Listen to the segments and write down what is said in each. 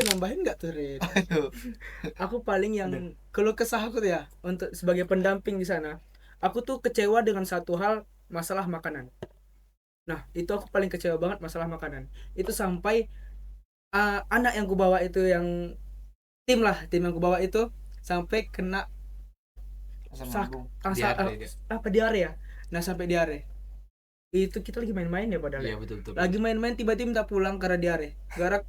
nambahin nggak tuh Rin? Aduh. Aku paling yang Aduh. kalau kesah aku tuh ya untuk sebagai pendamping di sana. Aku tuh kecewa dengan satu hal, masalah makanan. Nah, itu aku paling kecewa banget masalah makanan. Itu sampai anak yang kubawa itu yang tim yang kubawa itu sampai kena Asam sak lambung. Diare dia. apa diare ya. Nah, sampai diare. Itu kita lagi main-main ya padahal Iya, ya. betul betul. Lagi main-main tiba-tiba minta pulang karena diare. Gara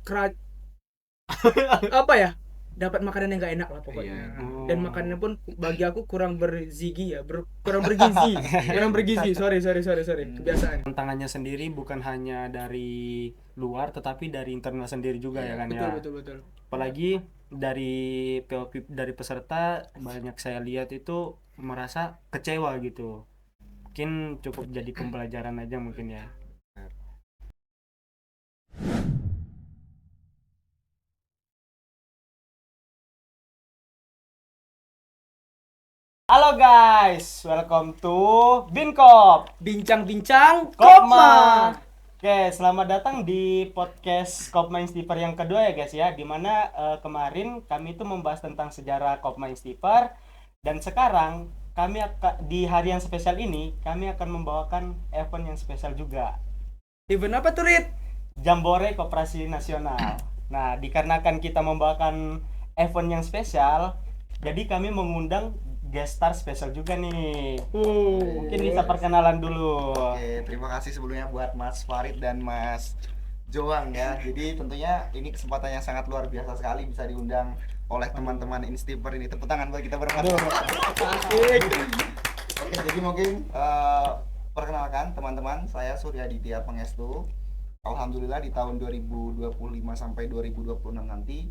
apa ya? Dapat makanan yang gak enak lah pokoknya. Iya. Dan makanannya pun bagi aku kurang berzizi ya, kurang bergizi. Kurang bergizi. Sorry. Kebiasaan. Tantangannya sendiri bukan hanya dari luar tetapi dari internal sendiri juga ya kan ya. Betul. Apalagi dari POP dari peserta banyak saya lihat itu merasa kecewa gitu. Mungkin cukup jadi pembelajaran aja mungkin ya. Halo guys, welcome to Binkop Bincang-bincang Kopma. Kopma. Oke, selamat datang di podcast Kopma Instiper yang kedua ya guys ya. Dimana kemarin kami itu membahas tentang sejarah Kopma Instiper. Dan sekarang di hari yang spesial ini kami akan membawakan event yang spesial juga. Event apa tuh, Rit? Jambore Koperasi Nasional. Nah, dikarenakan kita membawakan event yang spesial, jadi kami mengundang guest star spesial juga nih. Mungkin bisa perkenalan dulu. Oke, terima kasih sebelumnya buat Mas Farid dan Mas Joang ya. Jadi tentunya ini kesempatan yang sangat luar biasa sekali bisa diundang oleh teman-teman Instiper ini. Tepuk tangan buat kita berempat. Oke, jadi mungkin perkenalkan teman-teman, saya Surya Ditya Pangestu. Alhamdulillah di tahun 2025 sampai 2026 nanti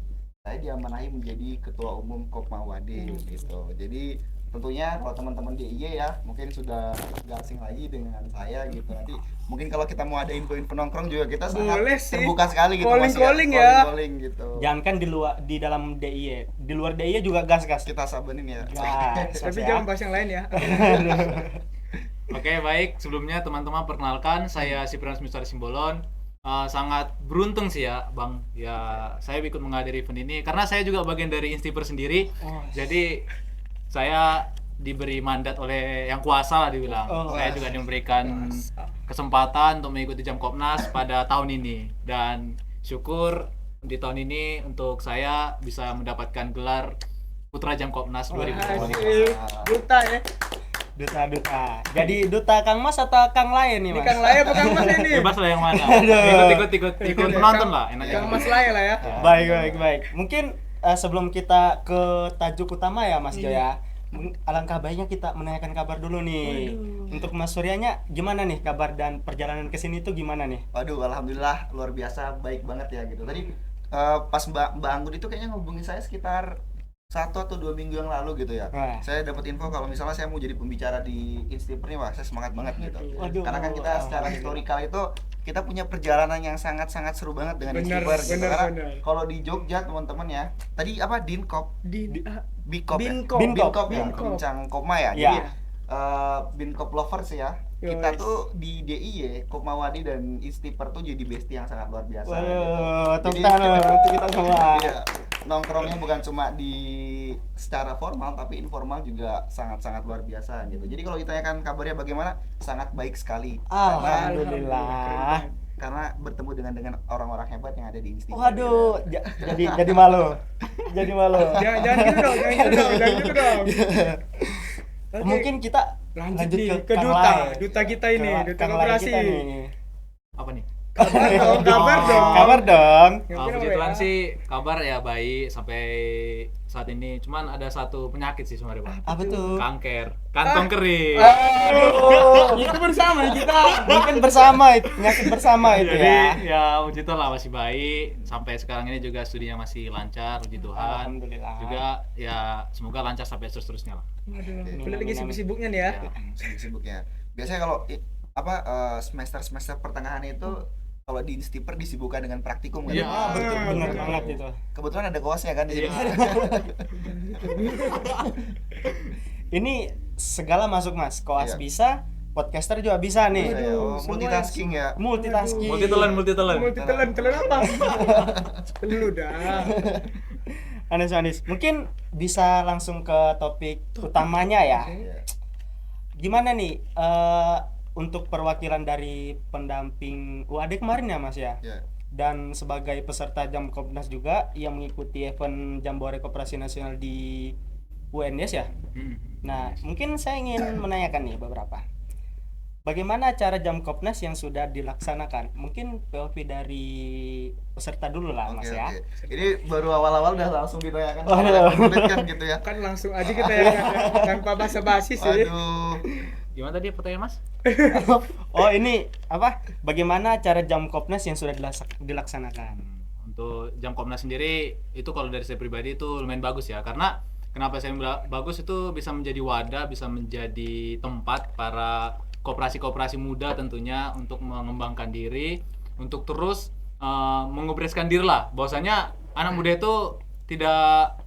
saya diamanahi menjadi ketua umum Kopma Wade gitu. Jadi tentunya kalau teman-teman DIY ya mungkin sudah gak asing lagi dengan saya gitu. Nanti mungkin kalau kita mau ada info-info nongkrong juga kita sangat Boleh sih. terbuka sekali gitu Calling ya. Calling gitu. Jangankan di dalam DIY, di luar DIY juga gas. Kita sabarin ya. Gas. Tapi ya. jangan bahas yang lain ya. Oke, baik. Sebelumnya teman-teman perkenalkan, saya Siprianus Mistari Simbolon. Sangat beruntung sih ya, Bang. Ya, saya ikut menghadiri event ini karena saya juga bagian dari Instiper sendiri. Jadi saya diberi mandat oleh yang kuasa lah dibilang. Saya juga diberikan kesempatan untuk mengikuti Jam Kopnas pada tahun ini dan syukur di tahun ini untuk saya bisa mendapatkan gelar Putra Jam Kopnas 2020. Duta ya. Duta. Jadi duta Kang Mas atau Kang Lain nih Ini Mas? Kang Laya apa Kang Mas ini? Bebas lah yang mana. Ikut penonton lah, enaknya. Kang Mas Laya lah ya. Baik. Mungkin sebelum kita ke tajuk utama ya Mas Jo ya. Alangkah baiknya kita menanyakan kabar dulu nih. Untuk Mas Suryanya gimana nih kabar dan perjalanan ke sini tuh gimana nih? Waduh, alhamdulillah luar biasa baik banget ya gitu. Tadi pas Mbak Anggun itu kayaknya ngubungin saya sekitar 1 atau 2 minggu yang lalu gitu ya. Wah. Saya dapat info kalau misalnya saya mau jadi pembicara di Instiper nih, wah saya semangat banget gitu. Waduh. Karena kan kita secara historikal itu kita punya perjalanan yang sangat-sangat seru banget dengan Instiper gitu. bener. Karena kalau di Jogja teman-teman ya, tadi apa Dinkop, Bikop ya? Binkop. Binkop ya, Binkop. bincang Kopma ya. Ya. Jadi Binkop lovers ya. Kita Yowes. tuh di DIY, Kopma Wadi dan Instiper tuh jadi bestie yang sangat luar biasa gitu. Waduh, tepuk Jadi tangan untuk kita semua. Iya, nongkrongnya bukan cuma di secara formal tapi informal juga sangat-sangat luar biasa gitu. Jadi kalau ditanyakan kabarnya bagaimana, sangat baik sekali. Alhamdulillah. Karena bertemu dengan orang-orang hebat yang ada di Instiper. Waduh, jadi malu. Jadi malu. Jangan gitu dong. Oke. Mungkin kita Lanjut lanjut nih ke ke Kang duta. Lai. Duta kita ini, duta Kang Lai koperasi. kita nih. Apa nih? Kabar dong. Kabar dong. Yang Puji Tuhan ya. sih kabar ya baik sampai saat ini. Cuman ada satu penyakit sih sebenarnya, Bang. Apa tuh? Kanker, kantong kering. Aduh. Itu bersama kita. Mungkin bersama itu, penyakit bersama itu Jadi ya. ya puji Tuhan lah masih baik. Sampai sekarang ini juga studinya masih lancar, puji Tuhan. Alhamdulillah. Juga ya semoga lancar sampai seterusnya lah. Boleh lagi sibuk-sibuknya nih ya. Ya. Sibuk-sibuknya. Biasanya kalau semester-semester pertengahan itu kalau di Instiper disibukkan dengan praktikum kan. Iya, Betul, benar banget itu. Kebetulan ada koasnya kan di sini. Ini segala masuk Mas. Koas Iya. bisa, podcaster juga bisa nih. Bisa ya. Oh, semua multitasking ya. Multitasking. Multitelan. Multitelan apa? Lu dah. Anis. Mungkin bisa langsung ke topik utamanya ya. Iya. Gimana nih untuk perwakilan dari pendamping UAD kemarin ya Mas ya? Ya. Dan sebagai peserta Jam Kopnas juga yang mengikuti event Jambore Koperasi Nasional di UNS ya. Nah, mungkin saya ingin menanyakan nih beberapa. Bagaimana cara Jam Kopnas yang sudah dilaksanakan? Mungkin POV dari peserta dulu lah Mas Oke, ya. oke. Ini baru awal-awal udah langsung ditanyakan. Waduh. Kan gitu ya. Kan langsung aja kita ya tanpa basa-basi sih. Aduh. Gimana tadi pertanyaan Mas? Oh, ini apa? Bagaimana cara Jam Kopnas yang sudah dilaksanakan? Untuk Jam Kopnas sendiri itu kalau dari saya pribadi itu lumayan bagus ya, karena kenapa saya bilang bagus, itu bisa menjadi wadah, bisa menjadi tempat para koperasi-koperasi muda tentunya untuk mengembangkan diri, untuk terus mengobraskan diri lah, bahwasanya anak muda itu tidak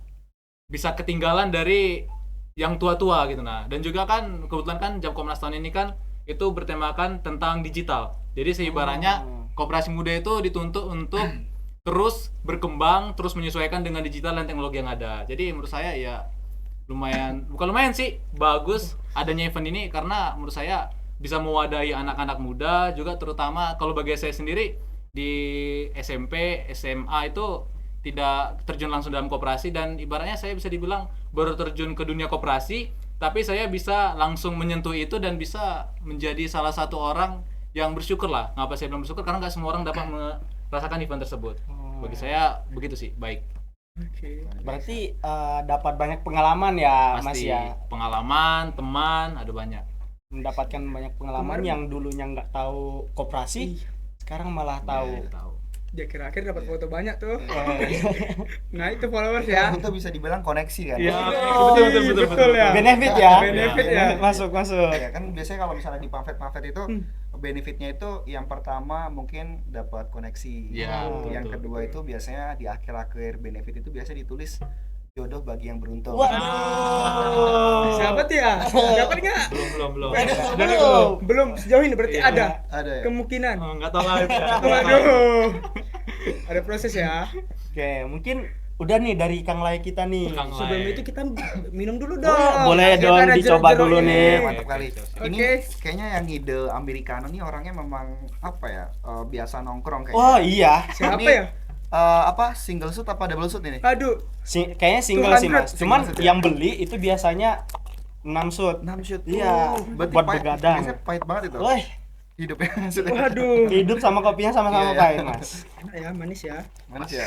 bisa ketinggalan dari yang tua-tua gitu. Nah, dan juga kan kebetulan kan Jam Kopnas tahun ini kan itu bertemakan tentang digital. Jadi seibaratnya koperasi muda itu dituntut untuk terus berkembang, terus menyesuaikan dengan digital dan teknologi yang ada. Jadi menurut saya ya bukan lumayan sih, bagus adanya event ini, karena menurut saya bisa mewadahi anak-anak muda juga, terutama kalau bagi saya sendiri di SMP, SMA itu tidak terjun langsung dalam koperasi, dan ibaratnya saya bisa dibilang baru terjun ke dunia koperasi, tapi saya bisa langsung menyentuh itu dan bisa menjadi salah satu orang yang bersyukur lah. Ngapa saya bilang bersyukur? Karena nggak semua orang dapat merasakan event tersebut. Bagi saya begitu sih, baik. Oke. Berarti dapat banyak pengalaman ya Mas Pasti ya. pengalaman, teman, ada banyak. Mendapatkan banyak pengalaman Kemarin- yang dulunya nggak tahu koperasi, sekarang malah tahu. Tahu. Ya kira-kira dapat foto banyak tuh. Eh, Nah, itu followers ya. Itu bisa dibilang koneksi kan. Iya. Betul ya. benefit ya. Benefit ya. Masuk. Ya kan biasanya kalau misalnya di pamflet itu benefitnya itu yang pertama mungkin dapat koneksi. Iya, Yang betul. kedua itu biasanya di akhir-akhir benefit itu biasa ditulis jodoh bagi yang beruntung. Waduh. Siapa tuh ya? Dapat enggak? Belum. Belum sejauh ini berarti Iya. ada Ada ya? kemungkinan. Oh, nggak tahu lah. Waduh. Ada proses ya. Oke, mungkin udah nih dari Kang Lai kita nih. Kang Lai. Sebelum itu kita minum dulu dong. Boleh Biar dong, ada dicoba jeruk-jeruk dulu ini. nih. Mantap kali. Ini Oke. kayaknya yang ngide Americano nih orangnya memang apa ya? Biasa nongkrong kayaknya. Oh iya, Siapa Ini, ya? Apa single shoot apa double shoot ini? Aduh, kayaknya single sih 200 Mas. Cuman single shoot ya? yang beli itu biasanya 6 shoot. 6 shoot. Iya, Berarti buat pahit, begadang. biasanya pahit banget itu. Wah, Hidupnya maksudnya. waduh. hidup sama kopinya sama-sama Iya, iya. pahit Mas. Enak ya, manis ya. Manis ya?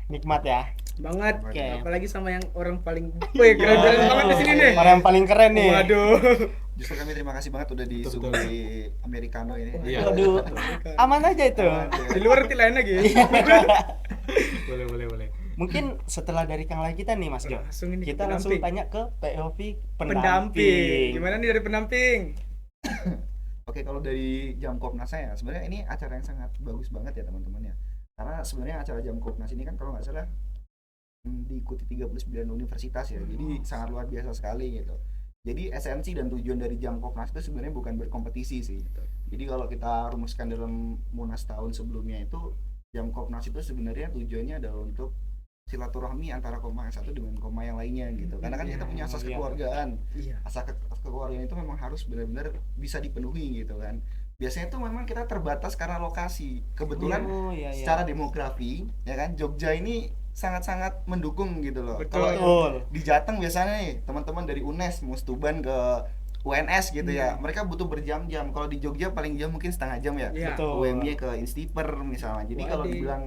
Nikmat ya. Banget. Oke. Apalagi sama yang orang paling keren banget di sini nih. Orang yang paling keren nih. Waduh. Justru kami terima kasih banget udah disuguhi Americano ini. Iya. Waduh. Aman aja itu. Di luar nanti lain lagi. Boleh. Mungkin setelah dari Kang Lai kita nih Mas Jo. Langsung ini, Kita langsung pendamping. tanya ke POV Pendamping. Gimana nih dari pendamping? Oke, kalau dari Jam Kopnas saya sebenarnya ini acara yang sangat bagus banget ya teman-teman ya. Karena sebenarnya acara Jam Kopnas ini kan kalau nggak salah diikuti 39 universitas ya. Jadi sangat luar biasa sekali gitu. Jadi esensi dan tujuan dari Jam Kopnas itu sebenarnya bukan berkompetisi sih. Jadi kalau kita rumuskan dalam Munas tahun sebelumnya itu Jam Kopnas itu sebenarnya tujuannya adalah untuk silaturahmi antara koma yang satu dengan koma yang lainnya gitu. Karena kan kita punya asas Iya. kekeluargaan. Iya. Asas kekeluargaan itu memang harus benar-benar bisa dipenuhi gitu kan. Biasanya itu memang kita terbatas karena lokasi. Kebetulan Oh, iya, iya. secara demografi ya kan Jogja ini sangat-sangat mendukung gitu loh. Betul. Kalau Betul. di Jateng biasanya nih teman-teman dari UNES mau stuban ke UNS gitu ya, mereka butuh berjam-jam. Kalau di Jogja paling jam mungkin setengah jam ya. Iya. Betul. UMY ke Instiper misalnya. Jadi kalau Wade. dibilang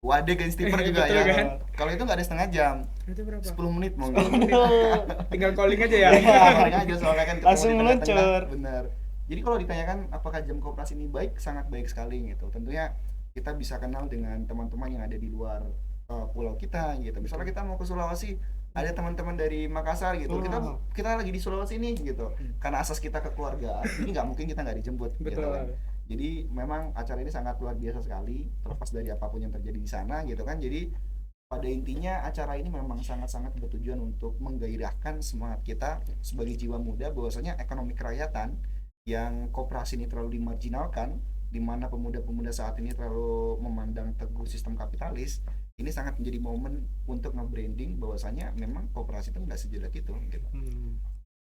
Wade ke Instiper juga Betul ya. kan? Kalau itu nggak ada setengah jam, Itu berapa? 10 menit mungkin. Tinggal calling aja ya. Iya, makanya aja soalnya kan ketemu Langsung di tengah-tengah. meluncur. Bener. Jadi kalau ditanyakan apakah Jam Kopnas ini baik, sangat baik sekali gitu. Tentunya kita bisa kenal dengan teman-teman yang ada di luar pulau kita gitu. Misalnya kita mau ke Sulawesi, ada teman-teman dari Makassar gitu. Kita lagi di Sulawesi nih gitu. Karena asas kita kekeluargaan, ini nggak mungkin kita nggak dijemput gitu Betul. kan. Jadi memang acara ini sangat luar biasa sekali, terlepas dari apapun yang terjadi di sana gitu kan. Jadi pada intinya acara ini memang sangat-sangat bertujuan untuk menggairahkan semangat kita sebagai jiwa muda bahwasanya ekonomi kerakyatan yang koperasi ini terlalu dimarginalkan, di mana pemuda-pemuda saat ini terlalu memandang teguh sistem kapitalis, ini sangat menjadi momen untuk nge-branding bahwasanya memang koperasi itu nggak sejelek itu gitu.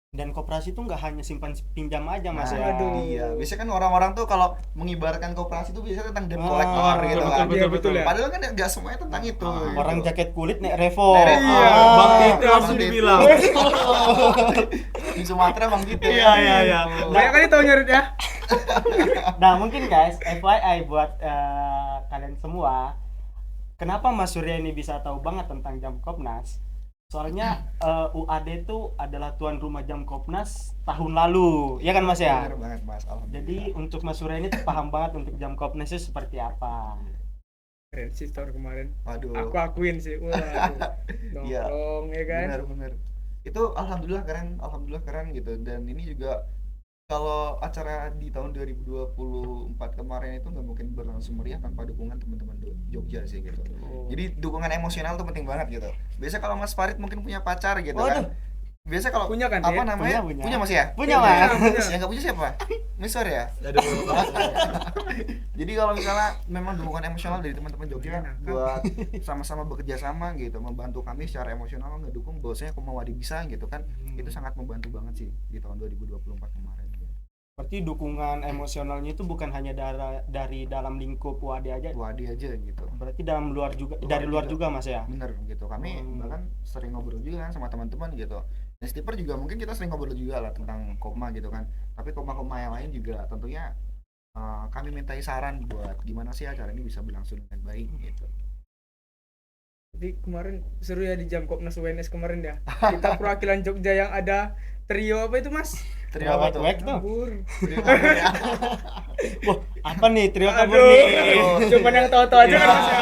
Dan koperasi itu nggak hanya simpan pinjam aja mas Nah, ya. aduh. iya. Biasanya kan orang-orang tuh kalau mengibarkan koperasi itu biasanya tentang debt collector gitu betul, kan. betul, betul. ya. Padahal kan nggak semuanya tentang itu. gitu. Orang jaket kulit nek Revo. Nek Revo. Iya. Bang Ah. itu langsung Bang Tito. dibilang. Di Sumatera bang gitu. Iya, iya, iya. Banyak kali tau nyari ya. Nah mungkin guys, FYI buat kalian semua, kenapa Mas Surya ini bisa tahu banget tentang Jam Kopnas? Soalnya UAD itu adalah tuan rumah Jam Kopnas tahun lalu, ya kan Mas ya? Bener banget mas. Alhamdulillah. Jadi untuk Mas Surya ini paham banget untuk Jam Kopnas itu seperti apa. Keren sih tahun kemarin. Waduh. Aku akuin sih. Waduh. Iya. Nongkrong ya kan. Bener. Itu alhamdulillah keren gitu. Dan ini juga kalau acara di tahun 2024 kemarin itu nggak mungkin berlangsung meriah tanpa dukungan teman-teman Jogja sih gitu. Oh. Jadi dukungan emosional tuh penting banget gitu. Biasa kalau Mas Farid mungkin punya pacar gitu Waduh. kan. Biasa kalau Punya kan, apa dia? namanya? Punya. Mas ya? Punya Mas. Yang nggak punya siapa? Misor ya? Aduh. Jadi kalau misalnya memang dukungan emosional dari teman-teman Jogja Enak. buat sama-sama bekerja sama gitu, membantu kami secara emosional ngedukung bahwasanya Komawadi bisa gitu kan. Itu sangat membantu banget sih di tahun 2024 kemarin. Berarti dukungan emosionalnya itu bukan hanya dari dalam lingkup UAD aja, Wadi aja gitu. berarti dalam luar juga, Luar dari luar juga. juga Mas ya. Bener gitu. Kami bahkan sering ngobrol juga kan sama teman-teman gitu. Dan Stiper juga mungkin kita sering ngobrol juga lah tentang koma gitu kan. Tapi koma-koma yang lain juga tentunya kami mintai saran buat gimana sih acara ini bisa berlangsung dengan baik gitu. Jadi kemarin seru ya di Jam Kopnas UNS kemarin ya. Kita perwakilan Jogja yang ada trio apa itu mas? Trio apa tuh? Wek tuh. Kabur. Trio kabur ya. Wah, apa nih trio kabur Aduh. nih? Cuman yang tahu-tahu aja kan mas ya.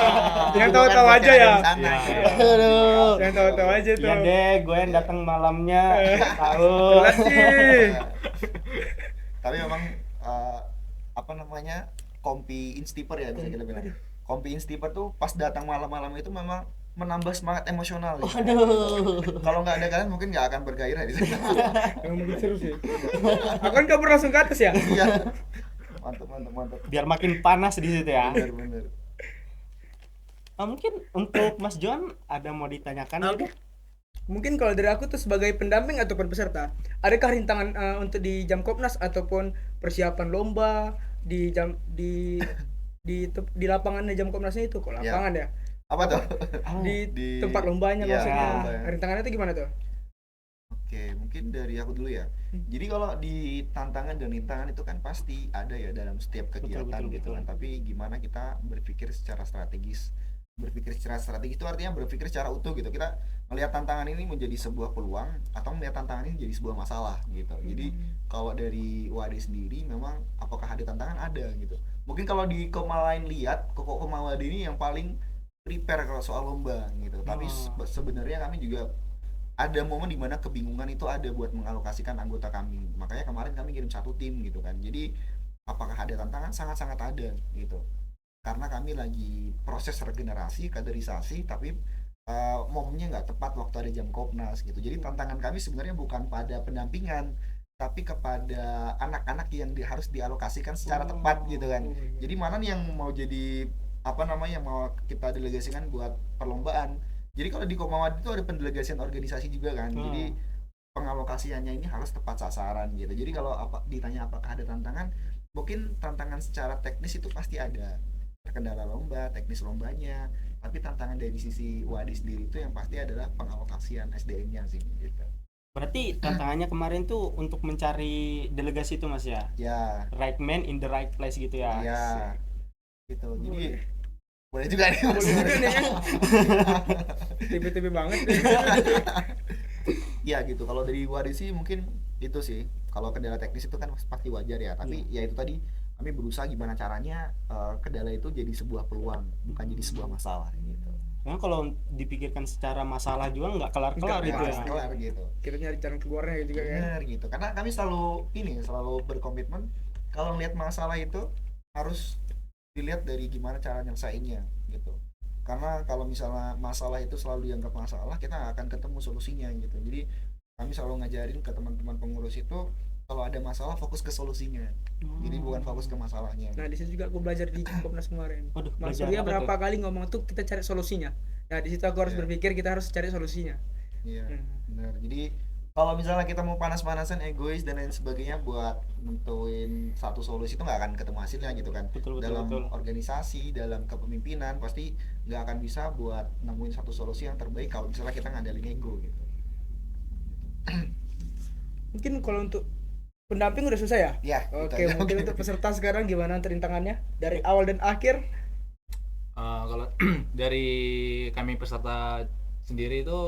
Yang tahu-tahu aja ya. Sana, Iya. gitu. Aduh. Yang tahu-tahu aja tuh. Ya deh, gue yang datang malamnya tahu. Telat sih. Tapi memang apa namanya kompi Instiper ya bisa kita bilang. Kompi Instiper tuh pas datang malam-malam itu memang menambah semangat emosional. Gitu. Kalau nggak ada kalian mungkin nggak akan bergairah di sana. Yang mungkin seru sih. Aku kan kabur langsung ke atas ya. Iya. Mantap. Biar makin panas di situ ya. Bener. Mungkin untuk Mas John ada mau ditanyakan Oke. gitu? Mungkin kalau dari aku tuh sebagai pendamping ataupun peserta, adakah rintangan untuk di Jam Kopnas ataupun persiapan lomba di di lapangan Jam Kopnasnya itu kok lapangan ya? Apa tuh? Di tempat lombanya iya, maksudnya. lomba ya. Rintangannya itu gimana tuh? Oke, mungkin dari aku dulu ya. Jadi kalau di tantangan dan rintangan itu kan pasti ada ya dalam setiap kegiatan Betul, gitu kan. Tapi gimana kita berpikir secara strategis? Berpikir secara strategis itu artinya berpikir secara utuh gitu. Kita melihat tantangan ini menjadi sebuah peluang atau melihat tantangan ini menjadi sebuah masalah gitu. Jadi kalau dari WAD sendiri memang apakah ada tantangan? Ada gitu. Mungkin kalau di Koma lain lihat, Koma WAD ini yang paling prepare kalau soal lomba gitu. Tapi sebenarnya kami juga ada momen dimana kebingungan itu ada buat mengalokasikan anggota kami. Makanya kemarin kami kirim satu tim gitu kan. Jadi apakah ada tantangan? Sangat-sangat ada gitu. Karena kami lagi proses regenerasi, kaderisasi, tapi momennya nggak tepat waktu ada Jam Kopnas gitu. Jadi tantangan kami sebenarnya bukan pada pendampingan, tapi kepada anak-anak yang harus dialokasikan secara tepat gitu kan. Jadi mana nih yang mau jadi apa namanya yang mau kita delegasikan buat perlombaan. Jadi kalau di Komawadi itu ada pendelegasian organisasi juga kan. Jadi pengalokasiannya ini harus tepat sasaran gitu. Jadi kalau ditanya apakah ada tantangan, mungkin tantangan secara teknis itu pasti ada. Terkendala lomba, teknis lombanya. Tapi tantangan dari sisi WAD sendiri itu yang pasti adalah pengalokasian SDM-nya sih gitu. Berarti tantangannya kemarin tuh untuk mencari delegasi itu Mas ya? Ya. Right man in the right place gitu ya. Ya. Gitu. Jadi boleh juga nih Mas. Boleh juga nih kan. Tiba-tiba banget deh. Iya gitu. Kalau dari WAD sih mungkin itu sih. Kalau kendala teknis itu kan pasti wajar ya. Tapi ya itu tadi kami berusaha gimana caranya kendala itu jadi sebuah peluang, bukan jadi sebuah masalah gitu. Nah, kalau dipikirkan secara masalah juga nggak kelar-kelar Nggak gitu ya. Kelar gitu. Kita nyari jalan keluarnya juga kan. Bener gitu. Karena kami selalu berkomitmen kalau melihat masalah itu harus dilihat dari gimana cara nyelesainnya gitu. karena kalau misalnya masalah itu selalu dianggap masalah, kita nggak akan ketemu solusinya gitu. Jadi kami selalu ngajarin ke teman-teman pengurus itu, kalau ada masalah fokus ke solusinya, jadi bukan fokus ke masalahnya. Nah di situ juga aku belajar di Komnas kemarin. Waduh, Mas belajar Surya apa berapa tuh? kali ngomong tuh kita cari solusinya. Nah di situ aku harus Iya. berpikir kita harus cari solusinya. Iya, Hmm. benar. Jadi kalau misalnya kita mau panas-panasan, egois dan lain sebagainya buat nentuin satu solusi, itu nggak akan ketemu hasilnya gitu kan. Betul, betul, Dalam betul. organisasi, dalam kepemimpinan pasti nggak akan bisa buat nemuin satu solusi yang terbaik kalau misalnya kita ngandalin ego gitu. Mungkin kalau untuk pendamping udah selesai ya? Ya, itu Oke, aja. mungkin untuk peserta sekarang gimana rintangannya dari awal dan akhir? Kalau dari kami peserta sendiri itu,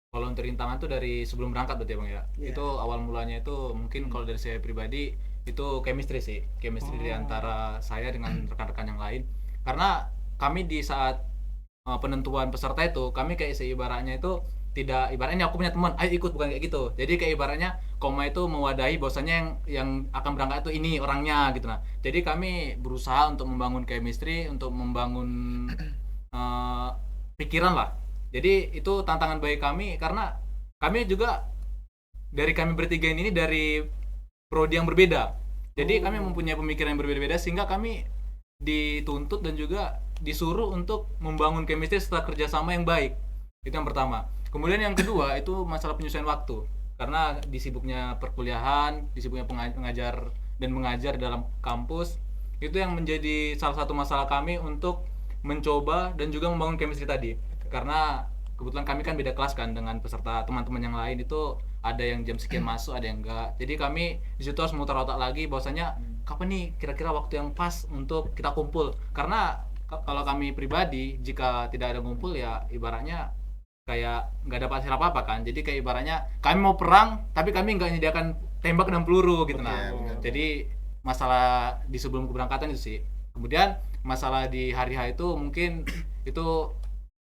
kalau untuk rintangan tuh dari sebelum berangkat berarti ya Bang ya. Iya. Itu awal mulanya itu mungkin kalau dari saya pribadi itu chemistry sih, chemistry di antara saya dengan rekan-rekan yang lain. Karena kami di saat penentuan peserta itu, kami kayak seibaratnya itu tidak, ibaratnya aku punya teman, ayo ikut, bukan kayak gitu. Jadi kayak ibaratnya koma itu mewadahi bahwasanya yang akan berangkat itu ini orangnya gitu. Nah, jadi kami berusaha untuk membangun chemistry, untuk membangun eh, pikiran lah. Jadi itu tantangan bagi kami, karena kami juga dari kami bertiga ini dari prodi yang berbeda. Jadi kami mempunyai pemikiran yang berbeda-beda, sehingga kami dituntut dan juga disuruh untuk membangun chemistry setelah kerjasama yang baik. Itu yang pertama. Kemudian yang kedua itu masalah penyesuaian waktu, karena disibuknya perkuliahan, disibuknya pengajar dan mengajar dalam kampus, itu yang menjadi salah satu masalah kami untuk mencoba dan juga membangun chemistry tadi. Karena kebetulan kami kan beda kelas kan dengan peserta teman-teman yang lain, itu ada yang jam sekian masuk, ada yang enggak. Jadi kami di situ harus memutar otak lagi bahwasanya kapan nih kira-kira waktu yang pas untuk kita kumpul. Karena kalau kami pribadi jika tidak ada kumpul ya ibaratnya kayak nggak dapat hasil apa-apa kan. Jadi kayak ibaratnya kami mau perang tapi kami nggak menyediakan tembak dan peluru gitu. Nah, benar. jadi masalah di sebelum keberangkatan itu sih. Kemudian masalah di hari H itu mungkin itu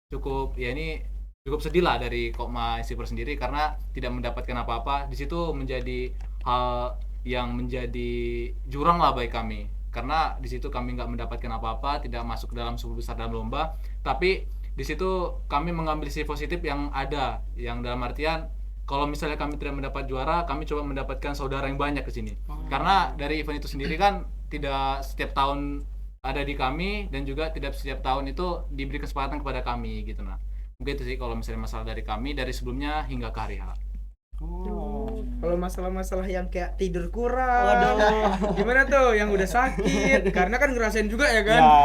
cukup, ya ini cukup sedih lah dari Kopma Insiper sendiri, karena tidak mendapatkan apa-apa. Di situ menjadi hal yang menjadi jurang lah bagi kami, karena di situ kami nggak mendapatkan apa-apa, tidak masuk dalam 10 besar dalam lomba. Tapi di situ kami mengambil sisi positif yang ada, yang dalam artian kalau misalnya kami tidak mendapat juara, kami coba mendapatkan saudara yang banyak ke sini. Karena dari event itu sendiri kan tidak setiap tahun ada di kami, dan juga tidak setiap tahun itu diberi kesempatan kepada kami gitu. Nah, mungkin itu sih kalau misalnya masalah dari kami dari sebelumnya hingga ke hari H. Kalau masalah-masalah yang kayak tidur kurang, Waduh. gimana tuh? Yang udah sakit, karena kan ngerasain juga ya kan? Ya,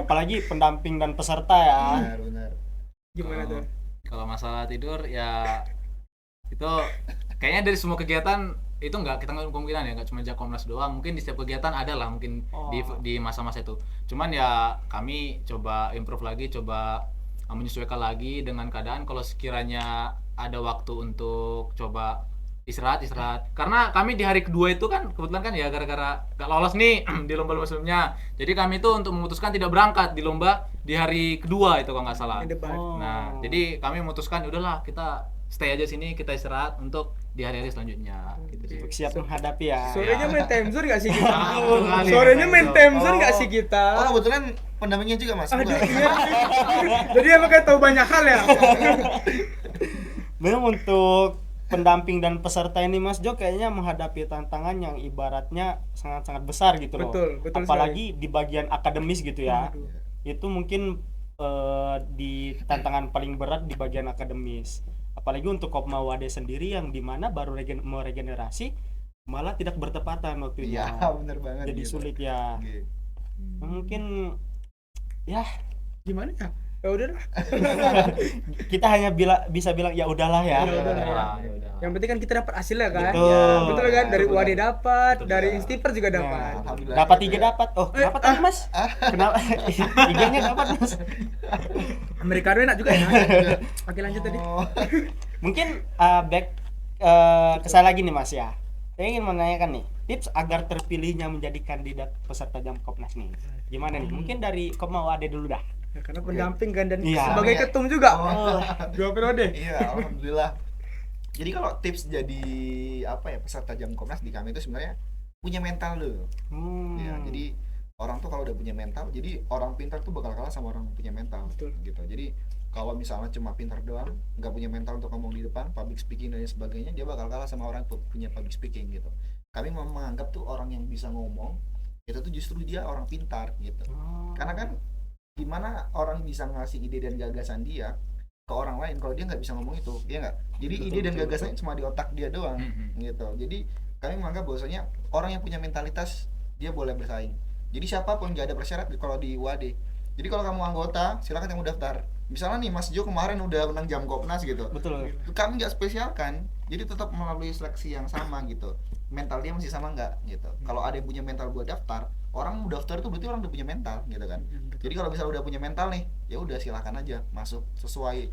apalagi pendamping dan peserta ya. Benar. Gimana Kalau- tuh? Kalau masalah tidur ya itu kayaknya dari semua kegiatan itu nggak, kita nggak kemungkinan ya, nggak cuma Jakomnas doang, mungkin di setiap kegiatan ada lah mungkin di masa-masa itu. Cuman ya kami coba improve lagi, coba menyesuaikan lagi dengan keadaan. Kalau sekiranya ada waktu untuk coba istirahat, karena kami di hari kedua itu kan kebetulan kan ya gara-gara gak lolos nih di lomba-lomba sebelumnya, jadi kami itu untuk memutuskan tidak berangkat di lomba di hari kedua itu kalau nggak salah. Yang depan. Nah, jadi kami memutuskan udahlah kita stay aja sini, kita istirahat untuk di hari-hari selanjutnya gitu sih. Untuk siap menghadapi ya. Sorenya main time zone gak sih kita? Kali Sorenya main time zone Oh. gak sih kita? Oh, kebetulan pendampingnya juga Mas. Aduh, Bukan? iya. Jadi emang kayak tahu banyak hal ya. Memang untuk pendamping dan peserta ini Mas Jo kayaknya menghadapi tantangan yang ibaratnya sangat-sangat besar gitu loh. Betul Apalagi di bagian akademis gitu ya. Aduh. Itu mungkin di tantangan paling berat di bagian akademis. Apalagi untuk Kopma Wade sendiri yang dimana baru mau regenerasi malah tidak bertepatan waktunya. Iya, benar banget. Jadi gitu. sulit ya. Gitu. Mungkin ya Gimana ya? Ya udah lah. kita hanya bisa bilang ya udahlah ya. Ya udahlah ya. Ya udah. Yang penting kan kita dapat hasilnya kan? Betul. Ya, betul kan? Dari Betul. UAD dapat, Betul, dari ya. Instiper juga dapat. Nah, Alhamdulillah dapat gitu 3 ya. dapat. Oh, kenapa tadi Mas? Kenapa? IG-nya dapat Mas. Americano enak juga ya. Oke lanjut tadi. Oh. Mungkin back ke saya lagi nih Mas ya. Saya ingin menanyakan nih, tips agar terpilihnya menjadi kandidat peserta Jam Kopnas nih. Gimana nih? Mungkin dari Kopma Wade dulu dah. Ya, karena pendamping kan dan Iya. sebagai ketum juga. Oh. 2 periode. Iya, alhamdulillah. Jadi kalau tips jadi apa ya peserta Jam Komnas di kami itu sebenarnya punya mental dulu. Hmm. Ya, jadi orang tuh kalau udah punya mental, jadi orang pintar tuh bakal kalah sama orang punya mental. Betul. Gitu. Jadi kalau misalnya cuma pintar doang, nggak punya mental untuk ngomong di depan, public speaking dan sebagainya, dia bakal kalah sama orang punya public speaking gitu. Kami menganggap tuh orang yang bisa ngomong itu tuh justru dia orang pintar gitu. Karena kan gimana orang bisa ngasih ide dan gagasan dia ke orang lain kalau dia nggak bisa ngomong itu, ya nggak? Jadi ide dan gagasannya cuma di otak dia doang gitu. Jadi kami menganggap bahwasanya orang yang punya mentalitas dia boleh bersaing. Jadi siapapun, nggak ada persyarat kalau di UAD. Jadi kalau kamu anggota, silakan kamu daftar. Misalnya nih Mas Jo kemarin udah menang jam Kopnas gitu, Betul. kami nggak spesialkan, jadi tetap melalui seleksi yang sama gitu. Mental dia masih sama nggak gitu. Kalau ada yang punya mental buat daftar, orang mau daftar itu berarti orang udah punya mental gitu kan. Jadi kalau misalnya udah punya mental nih, ya udah silakan aja masuk sesuai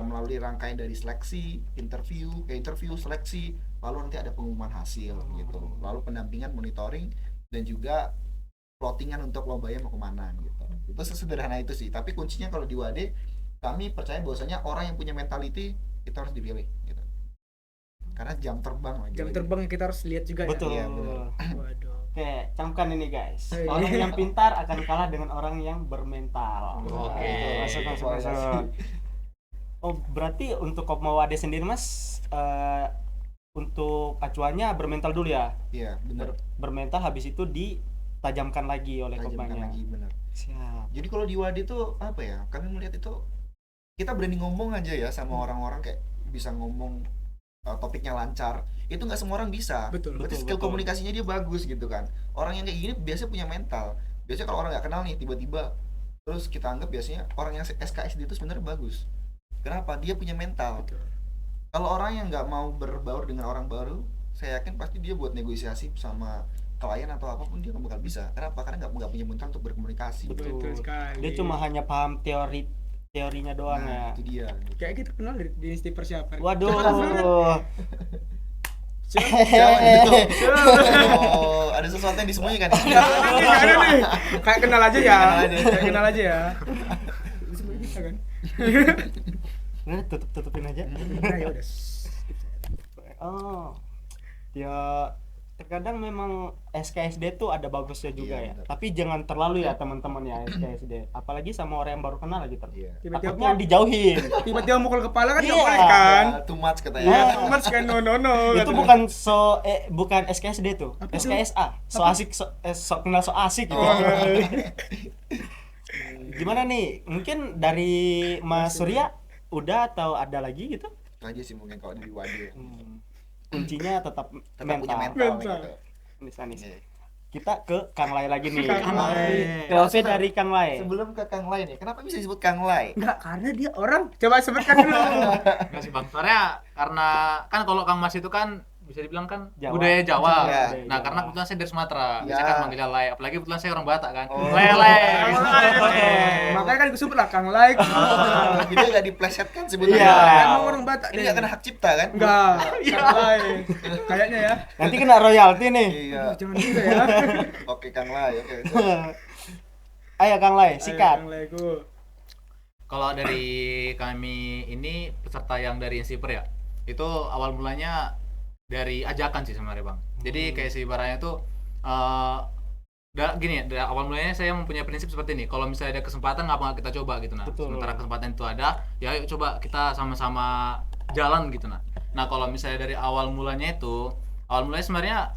melalui rangkaian dari seleksi, interview, seleksi, lalu nanti ada pengumuman hasil gitu. Lalu pendampingan, monitoring, dan juga plottingan untuk lombanya mau kemana gitu. Itu sesederhana itu sih. Tapi kuncinya kalau di WAD, kami percaya bahwasanya orang yang punya mentality itu harus dipilih gitu. Karena jam terbang lagi. Jam terbang yang kita harus lihat juga Betul. ya. Iya, benar. Waduh. Oke, camkan ini guys. Oh, iya. Orang yang pintar akan kalah dengan orang yang bermental. Oke. Masuk. Oh, berarti untuk Kopma Wade sendiri Mas, untuk acuannya bermental dulu ya. Iya, benar. Bermental habis itu ditajamkan lagi oleh Tajamkan Kopmanya. lagi, benar. Siap. Jadi kalau di WAD itu apa ya? Kami melihat itu kita berani ngomong aja ya sama orang-orang, kayak bisa ngomong topiknya lancar. Itu nggak semua orang bisa. Betul. Berarti skill komunikasinya dia bagus gitu kan. Orang yang kayak gini biasanya punya mental. Biasanya kalau orang nggak kenal nih tiba-tiba, terus kita anggap biasanya orang yang SKSD itu sebenarnya bagus. Kenapa? Dia punya mental. Kalau orang yang nggak mau berbaur dengan orang baru, saya yakin pasti dia buat negosiasi sama klien atau apapun dia nggak bakal bisa. Kenapa? Karena nggak punya mental untuk berkomunikasi. Betul. sekali. Dia cuma hanya paham teorinya doang Nah, ya. itu dia. Kayak kita kenal di Instiper siapa? Waduh. Siapa itu? Oh, ada sesuatu yang disembunyikan. Nggak ada nih. Kayak kenal aja ya. Kenal aja. Kayak kenal aja ya. Disembunyi bisa kan? Nah, tutupin aja. Nah, ya udah. Oh. Ya terkadang memang SKSD tuh ada bagusnya juga Iya, ya. benar. Tapi jangan terlalu ya teman-teman ya SKSD. Apalagi sama orang yang baru kenal gitu. Iya. Tiba-tiba Takutnya dijauhin. tiba-tiba mukul kepala kan nggak Iya. boleh kan? Too much katanya. Iya, mas kan no. Itu bukan SKSD tuh. Apa itu? SKSA. So asik kenal so asik gitu. Oh, Gimana nih? Mungkin dari Mas Surya udah atau ada lagi gitu? Itu aja sih mungkin kalau di WAD. Kuncinya tetap Tetap punya mental. mental gitu. Nis. Iya. Kita ke Kang Lai lagi nih. Kang Lai. POV dari Kang Lai. Sebelum ke Kang Lai nih, kenapa bisa disebut Kang Lai? Enggak, karena dia orang. Coba sebutkan dulu. Enggak sih Bang. Soalnya karena kan kalau Kang Mas itu kan bisa dibilang kan Jawa. budaya Jawa. Iya. Nah, karena kebetulan saya dari Sumatera. Iya. Biasanya kan manggilnya Lai, apalagi kebetulan saya orang Batak kan. Oh. Lele. Makanya kan gue sebut lah Kang Lai. Jadi nggak diplesetkan sebutannya. Iya. Emang orang Batak. Ini nggak kena hak cipta kan? Enggak. Kang Lai. Kayaknya ya. Nanti kena royalti nih. Iya. Jangan juga ya. Oke Kang Lai, oke. Ayo Kang Lai, Ayo, sikat. Kang Lai go. Kalau dari kami ini peserta yang dari Insiper ya, itu awal mulanya dari ajakan sih sebenarnya Bang. Jadi kayak si ibaratnya tuh gini ya, dari awal mulanya saya mempunyai prinsip seperti ini. Kalau misalnya ada kesempatan ngapa nggak kita coba gitu nah. Betul. Sementara kesempatan itu ada, ya ayo coba kita sama-sama jalan gitu nah. Nah, kalau misalnya dari awal mulanya sebenarnya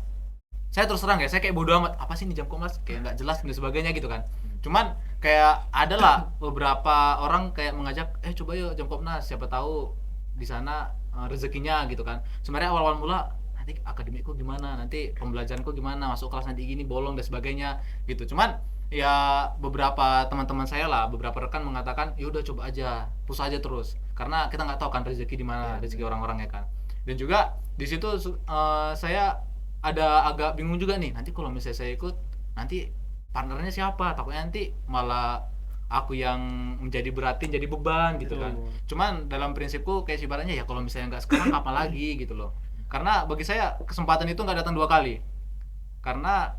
saya terus terang ya, saya kayak bodo amat, apa sih ini jam Komnas, kayak nggak jelas dan sebagainya gitu kan. Cuman kayak adalah beberapa orang kayak mengajak, coba yuk jam Komnas, siapa tahu di sana rezekinya gitu kan. Sebenarnya awal-awal mula nanti akademikku gimana, nanti pembelajaranku gimana, masuk kelas nanti gini bolong dan sebagainya gitu. Cuman ya beberapa teman-teman saya lah, beberapa rekan mengatakan ya udah coba aja, push aja terus, karena kita nggak tahu kan rezeki di mana, rezeki orang-orang ya kan. Dan juga di situ saya ada agak bingung juga nih, nanti kalau misalnya saya ikut nanti partnernya siapa, takutnya nanti malah aku yang menjadi beratin, jadi beban gitu kan. Cuman dalam prinsipku kayak ibaratnya ya kalau misalnya nggak sekarang kapan lagi gitu loh. Karena bagi saya kesempatan itu nggak datang 2 kali. Karena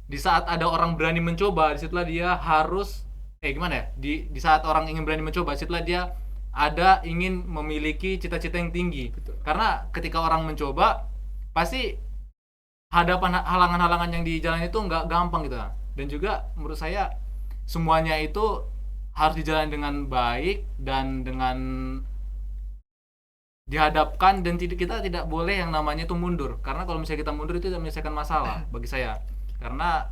di saat ada orang berani mencoba, disitulah dia harus gimana ya? Di saat orang ingin berani mencoba, disitulah dia ada ingin memiliki cita-cita yang tinggi. Betul. Karena ketika orang mencoba pasti halangan-halangan yang di jalan itu nggak gampang gitu kan. Dan juga menurut saya semuanya itu harus dijalani dengan baik dan dengan dihadapkan, dan kita tidak boleh yang namanya itu mundur, karena kalau misalnya kita mundur itu tidak menyelesaikan masalah bagi saya. Karena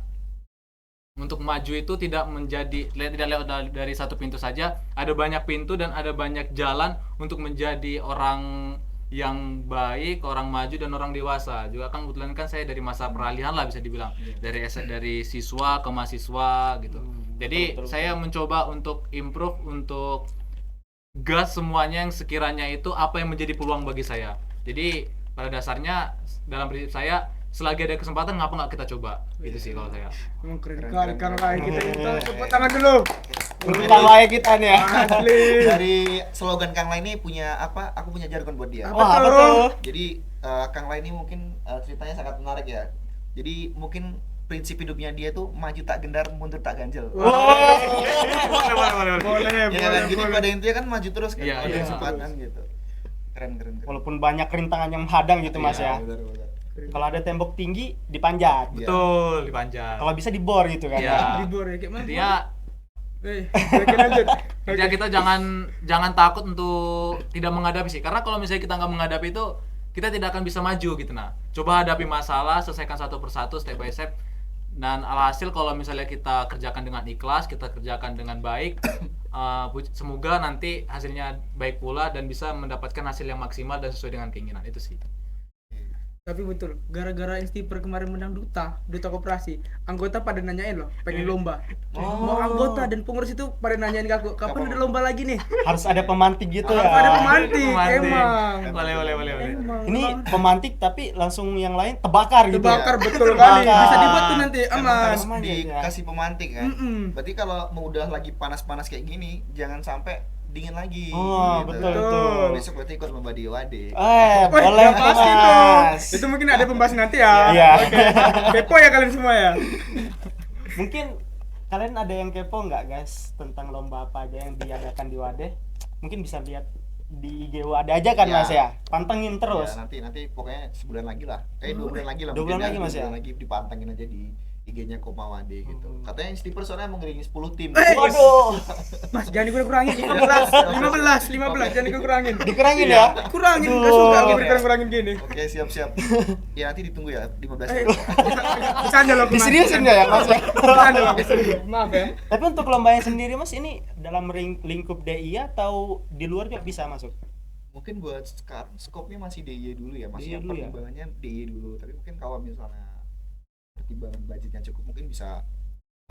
untuk maju itu tidak lewat dari satu pintu saja, ada banyak pintu dan ada banyak jalan untuk menjadi orang yang baik, orang maju dan orang dewasa. Juga kan kebetulan kan saya dari masa peralihan lah bisa dibilang, dari siswa ke mahasiswa gitu. Jadi betul. saya mencoba untuk improve, untuk gas semuanya yang sekiranya itu apa yang menjadi peluang bagi saya. Jadi pada dasarnya dalam prinsip saya, selagi ada kesempatan ngapa nggak kita coba, gitu sih kalau saya. Emang keren Keren, kali keren, Kang Lai keren. kita itu. Tepuk tangan dulu. Kita wae kita nih ya. Asli. Dari slogan Kang Lai ini punya apa? Aku punya jargon buat dia. Apa Wah, tuh? betul. Jadi Kang Lai ini mungkin ceritanya sangat menarik ya. Jadi mungkin prinsip hidupnya dia tuh maju tak gendar, mundur tak ganjel. Boleh, Ya kan? Jadi pada intinya kan maju terus kan, Iya, ada iya. kesempatan gitu. Keren. Walaupun banyak rintangan yang menghadang gitu Mas ya. Benar. Kalau ada tembok tinggi dipanjat. Iya. Betul, dipanjat. Kalau bisa dibor gitu kan. Iya. Libur ya kayak mana? Dia Oke lanjut. Ya kita jangan takut untuk tidak menghadapi sih, karena kalau misalnya kita nggak menghadapi itu kita tidak akan bisa maju gitu. Nah, coba hadapi masalah, selesaikan satu persatu, step by step, dan alhasil kalau misalnya kita kerjakan dengan ikhlas, kita kerjakan dengan baik, semoga nanti hasilnya baik pula dan bisa mendapatkan hasil yang maksimal dan sesuai dengan keinginan itu sih. Tapi betul, gara-gara Instiper kemarin menang duta koperasi, anggota pada nanyain loh, pengen lomba. Mau anggota dan pengurus itu pada nanyain ke aku, kapan ada lomba lagi nih? Harus ada pemantik gitu ya. Apa ada pemantik? Pemantik. Emang. Boleh. Emang. Ini pemantik tapi langsung yang lain terbakar gitu. Dibakar Ya. betul kali. Terbakar. Bisa dibuat tuh nanti Emang aman. harus Aman ya, dikasih pemantik kan. Mm-mm. Berarti kalau mau udah lagi panas-panas kayak gini, jangan sampai dingin lagi. Oh, gitu. betul. Besok berarti ikut lomba di OAD. Wah, Boleh ya pasti tuh. Mas. Itu mungkin ada pembahasan nanti ya. Iya. Oke. Kepo ya kalian semua ya. Mungkin kalian ada yang kepo nggak guys tentang lomba apa aja yang diadakan di Wade? Mungkin bisa lihat di IG Wade aja kan Ya. Mas ya. Pantengin terus. Ya, nanti pokoknya sebulan lagi lah. 2 bulan lagi lah. 2 bulan mungkin lagi, Mas, 2 ya? bulan lagi dipantengin aja di IG-nya Kopma Wade gitu. Katanya Stiper soalnya mau ngiringin 10 tim. Waduh, Mas, jangan dikurangin 15, jangan dikurangin. dikerangin ya. Kurangin, Aduh. enggak suka aku kurangin gini. Oke, siap. Ya nanti ditunggu ya 15 Eh, April. Bercanda loh, Mas. Diseriusin nggak ya Mas ya? Bercanda loh, Mas. Maaf ya. Tapi untuk lombanya sendiri Mas ini dalam lingkup DI atau di luar juga bisa masuk? Mungkin buat sekarang skopnya masih DIY dulu ya, masih DIY dulu ya? pertimbangannya DIY dulu. Tapi mungkin kalau misalnya pertimbangan budgetnya cukup, mungkin bisa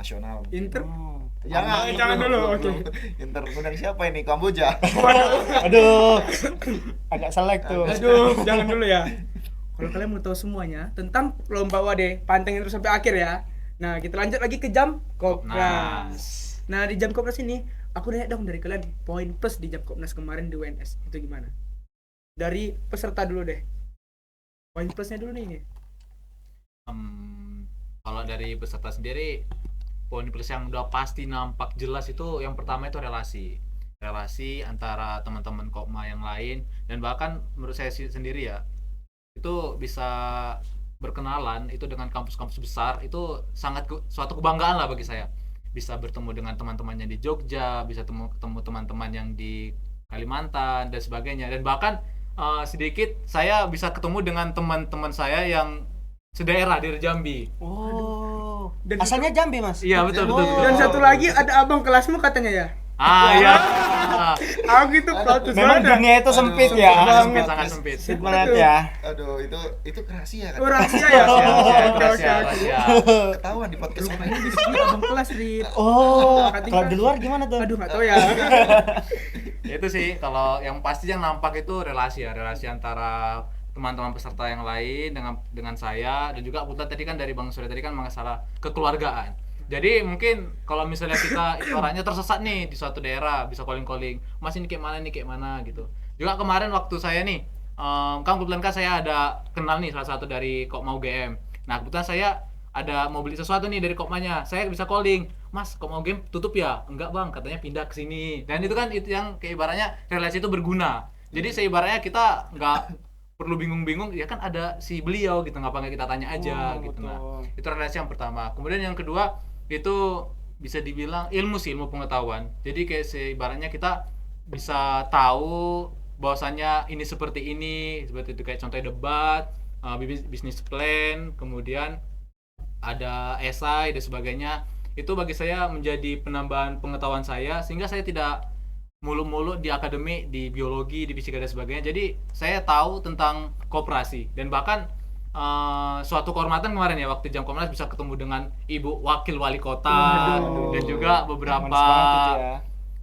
nasional. mungkin. Inter. Oh. Jangan dulu, oke. Inter undang siapa ini? Kamboja. Aduh, agak selek tuh. Aduh, jangan dulu ya. Kalau kalian mau tahu semuanya tentang lomba Wade, pantengin terus sampai akhir ya. Nah, kita lanjut lagi ke jam Kopnas. Nah, di jam Kopnas ini aku nanya dong dari kalian, poin plus di jam Kopnas kemarin di UNS itu gimana? Dari peserta dulu deh. Poin plusnya dulu nih. Kalau dari peserta sendiri, poin plus yang udah pasti nampak jelas itu yang pertama itu relasi antara teman-teman Kopma yang lain, dan bahkan menurut saya sendiri ya, itu bisa berkenalan itu dengan kampus-kampus besar, itu sangat suatu kebanggaan lah bagi saya. Bisa bertemu dengan teman-temannya di Jogja, bisa ketemu teman-teman yang di Kalimantan dan sebagainya, dan bahkan sedikit saya bisa ketemu dengan teman-teman saya yang sedaerah dari Jambi. Oh, Dan asalnya Jambi Mas? Iya, betul. Dan satu lagi ada abang kelasmu katanya ya. Iya. Aku itu protes Memang banget. dunia itu sempit Aduh, ya. Sangat sempit. Sempit banget ya. Aduh, itu rahasia kan. Oh, rahasia ya. Oke. Rahasia. Ketahuan di podcast mana ini. Abang kelas Rit. Oh, Kating kalau kan? di luar gimana tuh? Aduh, nggak tahu ya. Itu sih kalau yang pasti yang nampak itu relasi antara teman-teman peserta yang lain dengan saya, dan juga kebetulan tadi kan dari Bang Surya tadi kan masalah kekeluargaan. Jadi mungkin kalau misalnya kita orangnya tersesat nih di suatu daerah, bisa calling Mas ini kayak mana gitu. Juga kemarin waktu saya nih kan kebetulan kan saya ada kenal nih salah satu dari Kopma UGM. Nah kebetulan saya ada mau beli sesuatu nih dari Kopmanya, saya bisa calling, Mas Kopma UGM tutup ya? Enggak bang, katanya pindah ke sini. Dan itu kan itu yang kayak ibaratnya relasi itu berguna. Jadi seibaratnya kita nggak perlu bingung-bingung ya kan ada si beliau gitu, ngapa nggak kita tanya aja gitu. Nah Betul. itu relasi yang pertama. Kemudian yang kedua itu bisa dibilang ilmu sih, ilmu pengetahuan. Jadi kayak ibaratnya kita bisa tahu bahwasannya ini seperti itu kayak contohnya debat, bisnis plan, kemudian ada esai dan sebagainya. Itu bagi saya menjadi penambahan pengetahuan saya sehingga saya tidak mulu-mulu di akademik, di biologi, di fisika dan sebagainya. Jadi saya tahu tentang koperasi dan bahkan suatu kehormatan kemarin ya waktu jam Komnas bisa ketemu dengan Ibu Wakil Wali Kota Waduh. dan juga Manis beberapa banget itu ya.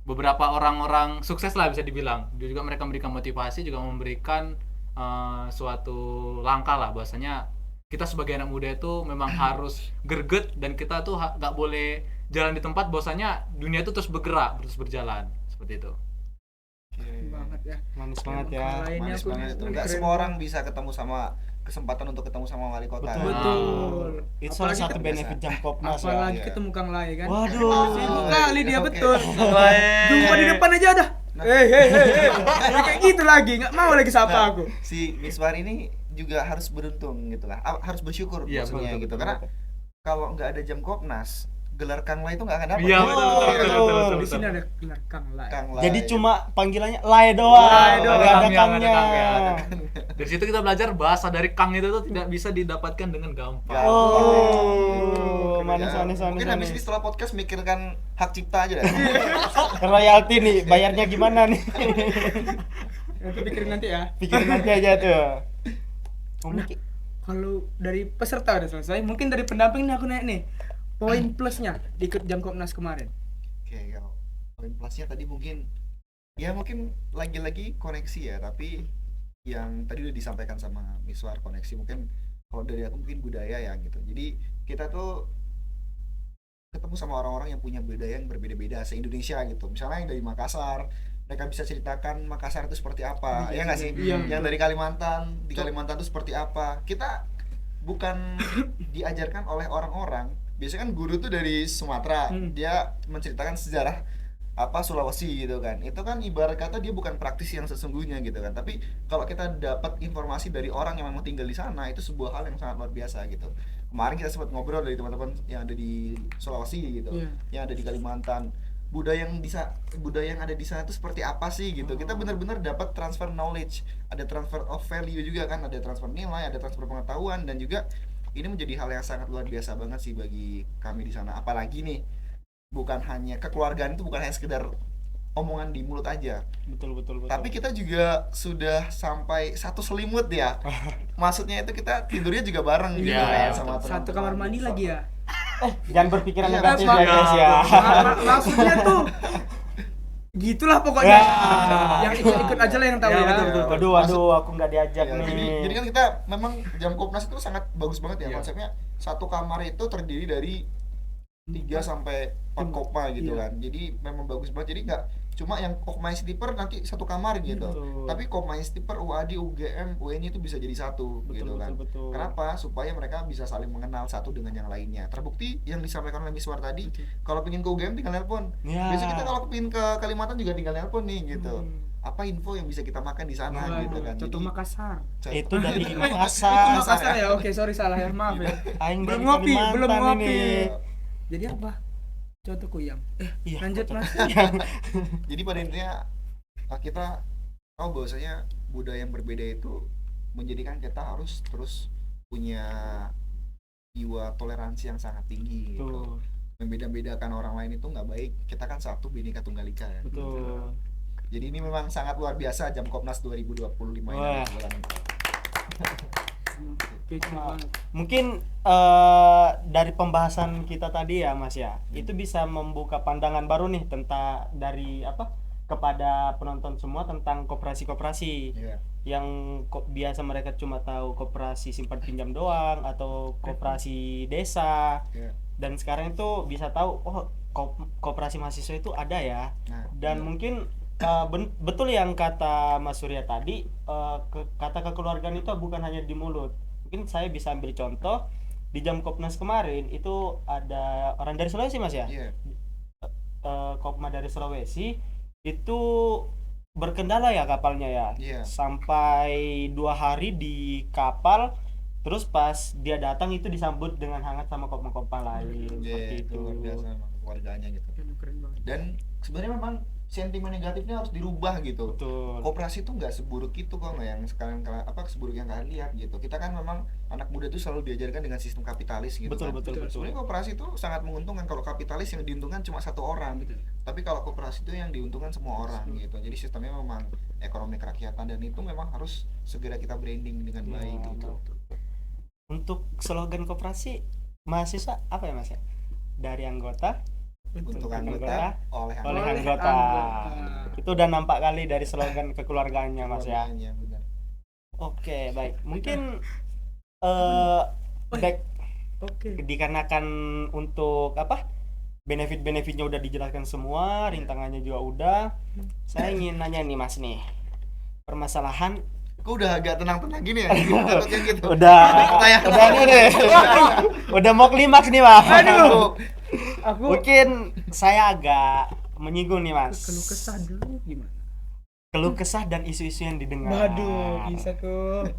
beberapa orang-orang sukses lah bisa dibilang. Dia juga mereka memberikan motivasi, juga memberikan suatu langkah lah bahwasanya kita sebagai anak muda itu memang harus greget dan kita tuh nggak boleh jalan di tempat, bahwasanya dunia itu terus bergerak, terus berjalan seperti itu. banget ya. Manis banget Emang ya. kalau lainnya Manis aku banget itu. keren Nggak semua banget. orang bisa ketemu sama kesempatan untuk ketemu sama wali kota. Betul. Betul. Itu salah Apalagi satu kan benefit jam Kopnas ya. Apalagi Iya. ketemu Kang Lai kan. Waduh. Sibuk kali dia Oke. betul. Jumpa di depan aja dah. Hei. Kayak gitu lagi, nggak mau lagi sapa Nah, aku. si Miswar ini juga harus beruntung gitu lah. Harus bersyukur Iya, maksudnya betul, gitu. betul, Karena betul. kalau nggak ada jam Kopnas, gelar Kang Lai itu nggak akan dapat. Iya, betul, betul. Di sini ada gelar Kang Lai. Kang Lai. Jadi cuma panggilannya Lai doang. Lai doang. Nggak ada Kangnya, nggak ada Kangnya. Kangnya. Dari situ kita belajar bahasa dari Kang itu tuh tidak bisa didapatkan dengan gampang. Oh, manis. Mungkin habis ini setelah podcast mikirkan hak cipta aja dah. Royalti nih, bayarnya gimana nih? Nanti pikirin nanti ya. Pikirin nanti aja tuh. Kalau dari peserta udah selesai, mungkin dari pendamping nih aku nanya nih. Poin plusnya ikut jam Komnas kemarin. Oke, kalau poin plusnya tadi mungkin lagi-lagi koneksi ya, tapi yang tadi udah disampaikan sama Miswar, koneksi mungkin kalau dari aku mungkin budaya ya gitu. Jadi kita tuh ketemu sama orang-orang yang punya budaya yang berbeda-beda se-Indonesia gitu. Misalnya yang dari Makassar, mereka bisa ceritakan Makassar itu seperti apa. Ya nggak sih? Iya, Yang betul. dari Kalimantan, di Kalimantan itu seperti apa. Kita bukan diajarkan oleh orang-orang. Biasanya kan guru tuh dari Sumatera, dia menceritakan sejarah apa Sulawesi gitu kan. Itu kan ibarat kata dia bukan praktisi yang sesungguhnya gitu kan. Tapi kalau kita dapat informasi dari orang yang memang tinggal di sana, itu sebuah hal yang sangat luar biasa gitu. Kemarin kita sempat ngobrol dari teman-teman yang ada di Sulawesi gitu, Iya. yang ada di Kalimantan. Budaya yang ada di sana itu seperti apa sih gitu. Kita benar-benar dapat transfer knowledge, ada transfer of value juga kan, ada transfer nilai, ada transfer pengetahuan, dan juga ini menjadi hal yang sangat luar biasa banget sih bagi kami di sana. Apalagi nih, bukan hanya kekeluargaan itu bukan hanya sekedar omongan di mulut aja, Betul. tapi kita juga sudah sampai satu selimut ya. Maksudnya itu kita tidurnya juga bareng gitu Iya, kan iya, sama Satu teman-teman. kamar mandi lagi ya. Jangan berpikiran Iya, negatif Pak. ya guys ya. Maksudnya tuh gitulah pokoknya. Ya. Yang ikut aja lah yang tahu Ya, ya. betul, betul. Aduh, aku nggak diajak Ya, nih. jadi kan kita memang jam Kopnas itu sangat bagus banget ya Iya. konsepnya. Satu kamar itu terdiri dari 3 sampai 4 kopma gitu Iya. kan. Jadi memang bagus banget. Jadi nggak cuma yang kopma sleeper nanti satu kamar gitu. Betul. Tapi kopma sleeper UAD, UGM, UNY itu bisa jadi satu gitu kan. Betul. Kenapa? Supaya mereka bisa saling mengenal satu dengan yang lainnya. Terbukti yang disampaikan oleh Miswar tadi, kalau pengen ke UGM tinggal nelpon. Ya. Biasanya kita kalau pengen ke Kalimantan juga tinggal nelpon nih gitu. Apa info yang bisa kita makan di sana Waduh, gitu kan. Contoh Makassar. Itu dari Itu Makassar. Makassar ya. Oke, sorry salah ya. Maaf ya. Aing Belum dari ngopi, Kalimantan belum ngopi. ini. Jadi apa? Contoh kuyang. Iya, Lanjut Mas. Jadi pada intinya kita tahu bahwasanya budaya yang berbeda itu menjadikan kita harus terus punya jiwa toleransi yang sangat tinggi gitu. Betul. Membeda-bedakan orang lain itu nggak baik. Kita kan satu, Bhinneka Tunggal Ika ya. Betul. Jadi ini memang sangat luar biasa jam Kopnas 2025 Wah. ini. Kece banget. Mungkin dari pembahasan kita tadi ya Mas ya, itu bisa membuka pandangan baru nih tentang dari apa kepada penonton semua tentang koperasi-koperasi Iya. yang biasa mereka cuma tahu koperasi simpan pinjam doang atau koperasi desa, Iya. dan sekarang itu bisa tahu oh koperasi mahasiswa itu ada ya. Nah, Dan iya. mungkin betul yang kata Mas Surya tadi, kata kekeluargaan itu bukan hanya di mulut. Mungkin saya bisa ambil contoh di jam Kopnas kemarin itu ada orang dari Sulawesi Mas ya. Iya. Kopma dari Sulawesi itu berkendala ya kapalnya ya. Iya. Sampai 2 hari di kapal, terus pas dia datang itu disambut dengan hangat sama kopma-kopma lain seperti Itu itu. luar biasa memang keluarganya gitu. Emang keren banget. Dan sebenarnya memang sentimen negatifnya harus dirubah gitu. Betul. Koperasi itu nggak seburuk itu kok, nggak yang sekarang seburuk yang kalian lihat gitu. Kita kan memang anak muda itu selalu diajarkan dengan sistem kapitalis gitu Betul, kan. betul, betul. Sebenarnya koperasi itu sangat menguntungkan. Kalau kapitalis yang diuntungkan cuma satu orang, tapi kalau koperasi itu yang diuntungkan semua orang gitu. Jadi sistemnya memang ekonomi kerakyatan, dan itu memang harus segera kita branding dengan baik Ya, gitu. Untuk slogan koperasi mahasiswa apa ya Mas ya? Dari anggota Untuk anggota, anggota oleh oleh anggota. anggota. anggota. Itu udah nampak kali dari slogan kekeluargaannya Mas ya. Keluarganya, benar. Oke, baik. Mungkin eh back Oke. dikarenakan untuk apa? Benefit-benefitnya udah dijelaskan semua, rintangannya juga udah. Saya ingin nanya nih Mas nih. Permasalahan Kok udah agak tenang-tenang gini ya? Takutnya gitu. udah Pertanyaan udah ini nih. Udah mau klimaks nih, Mas. Aduh. Aku Mungkin saya agak menyinggung nih, Mas. keluh kesah dulu gimana? Keluh kesah dan isu-isu yang didengar. Waduh, bisa tuh.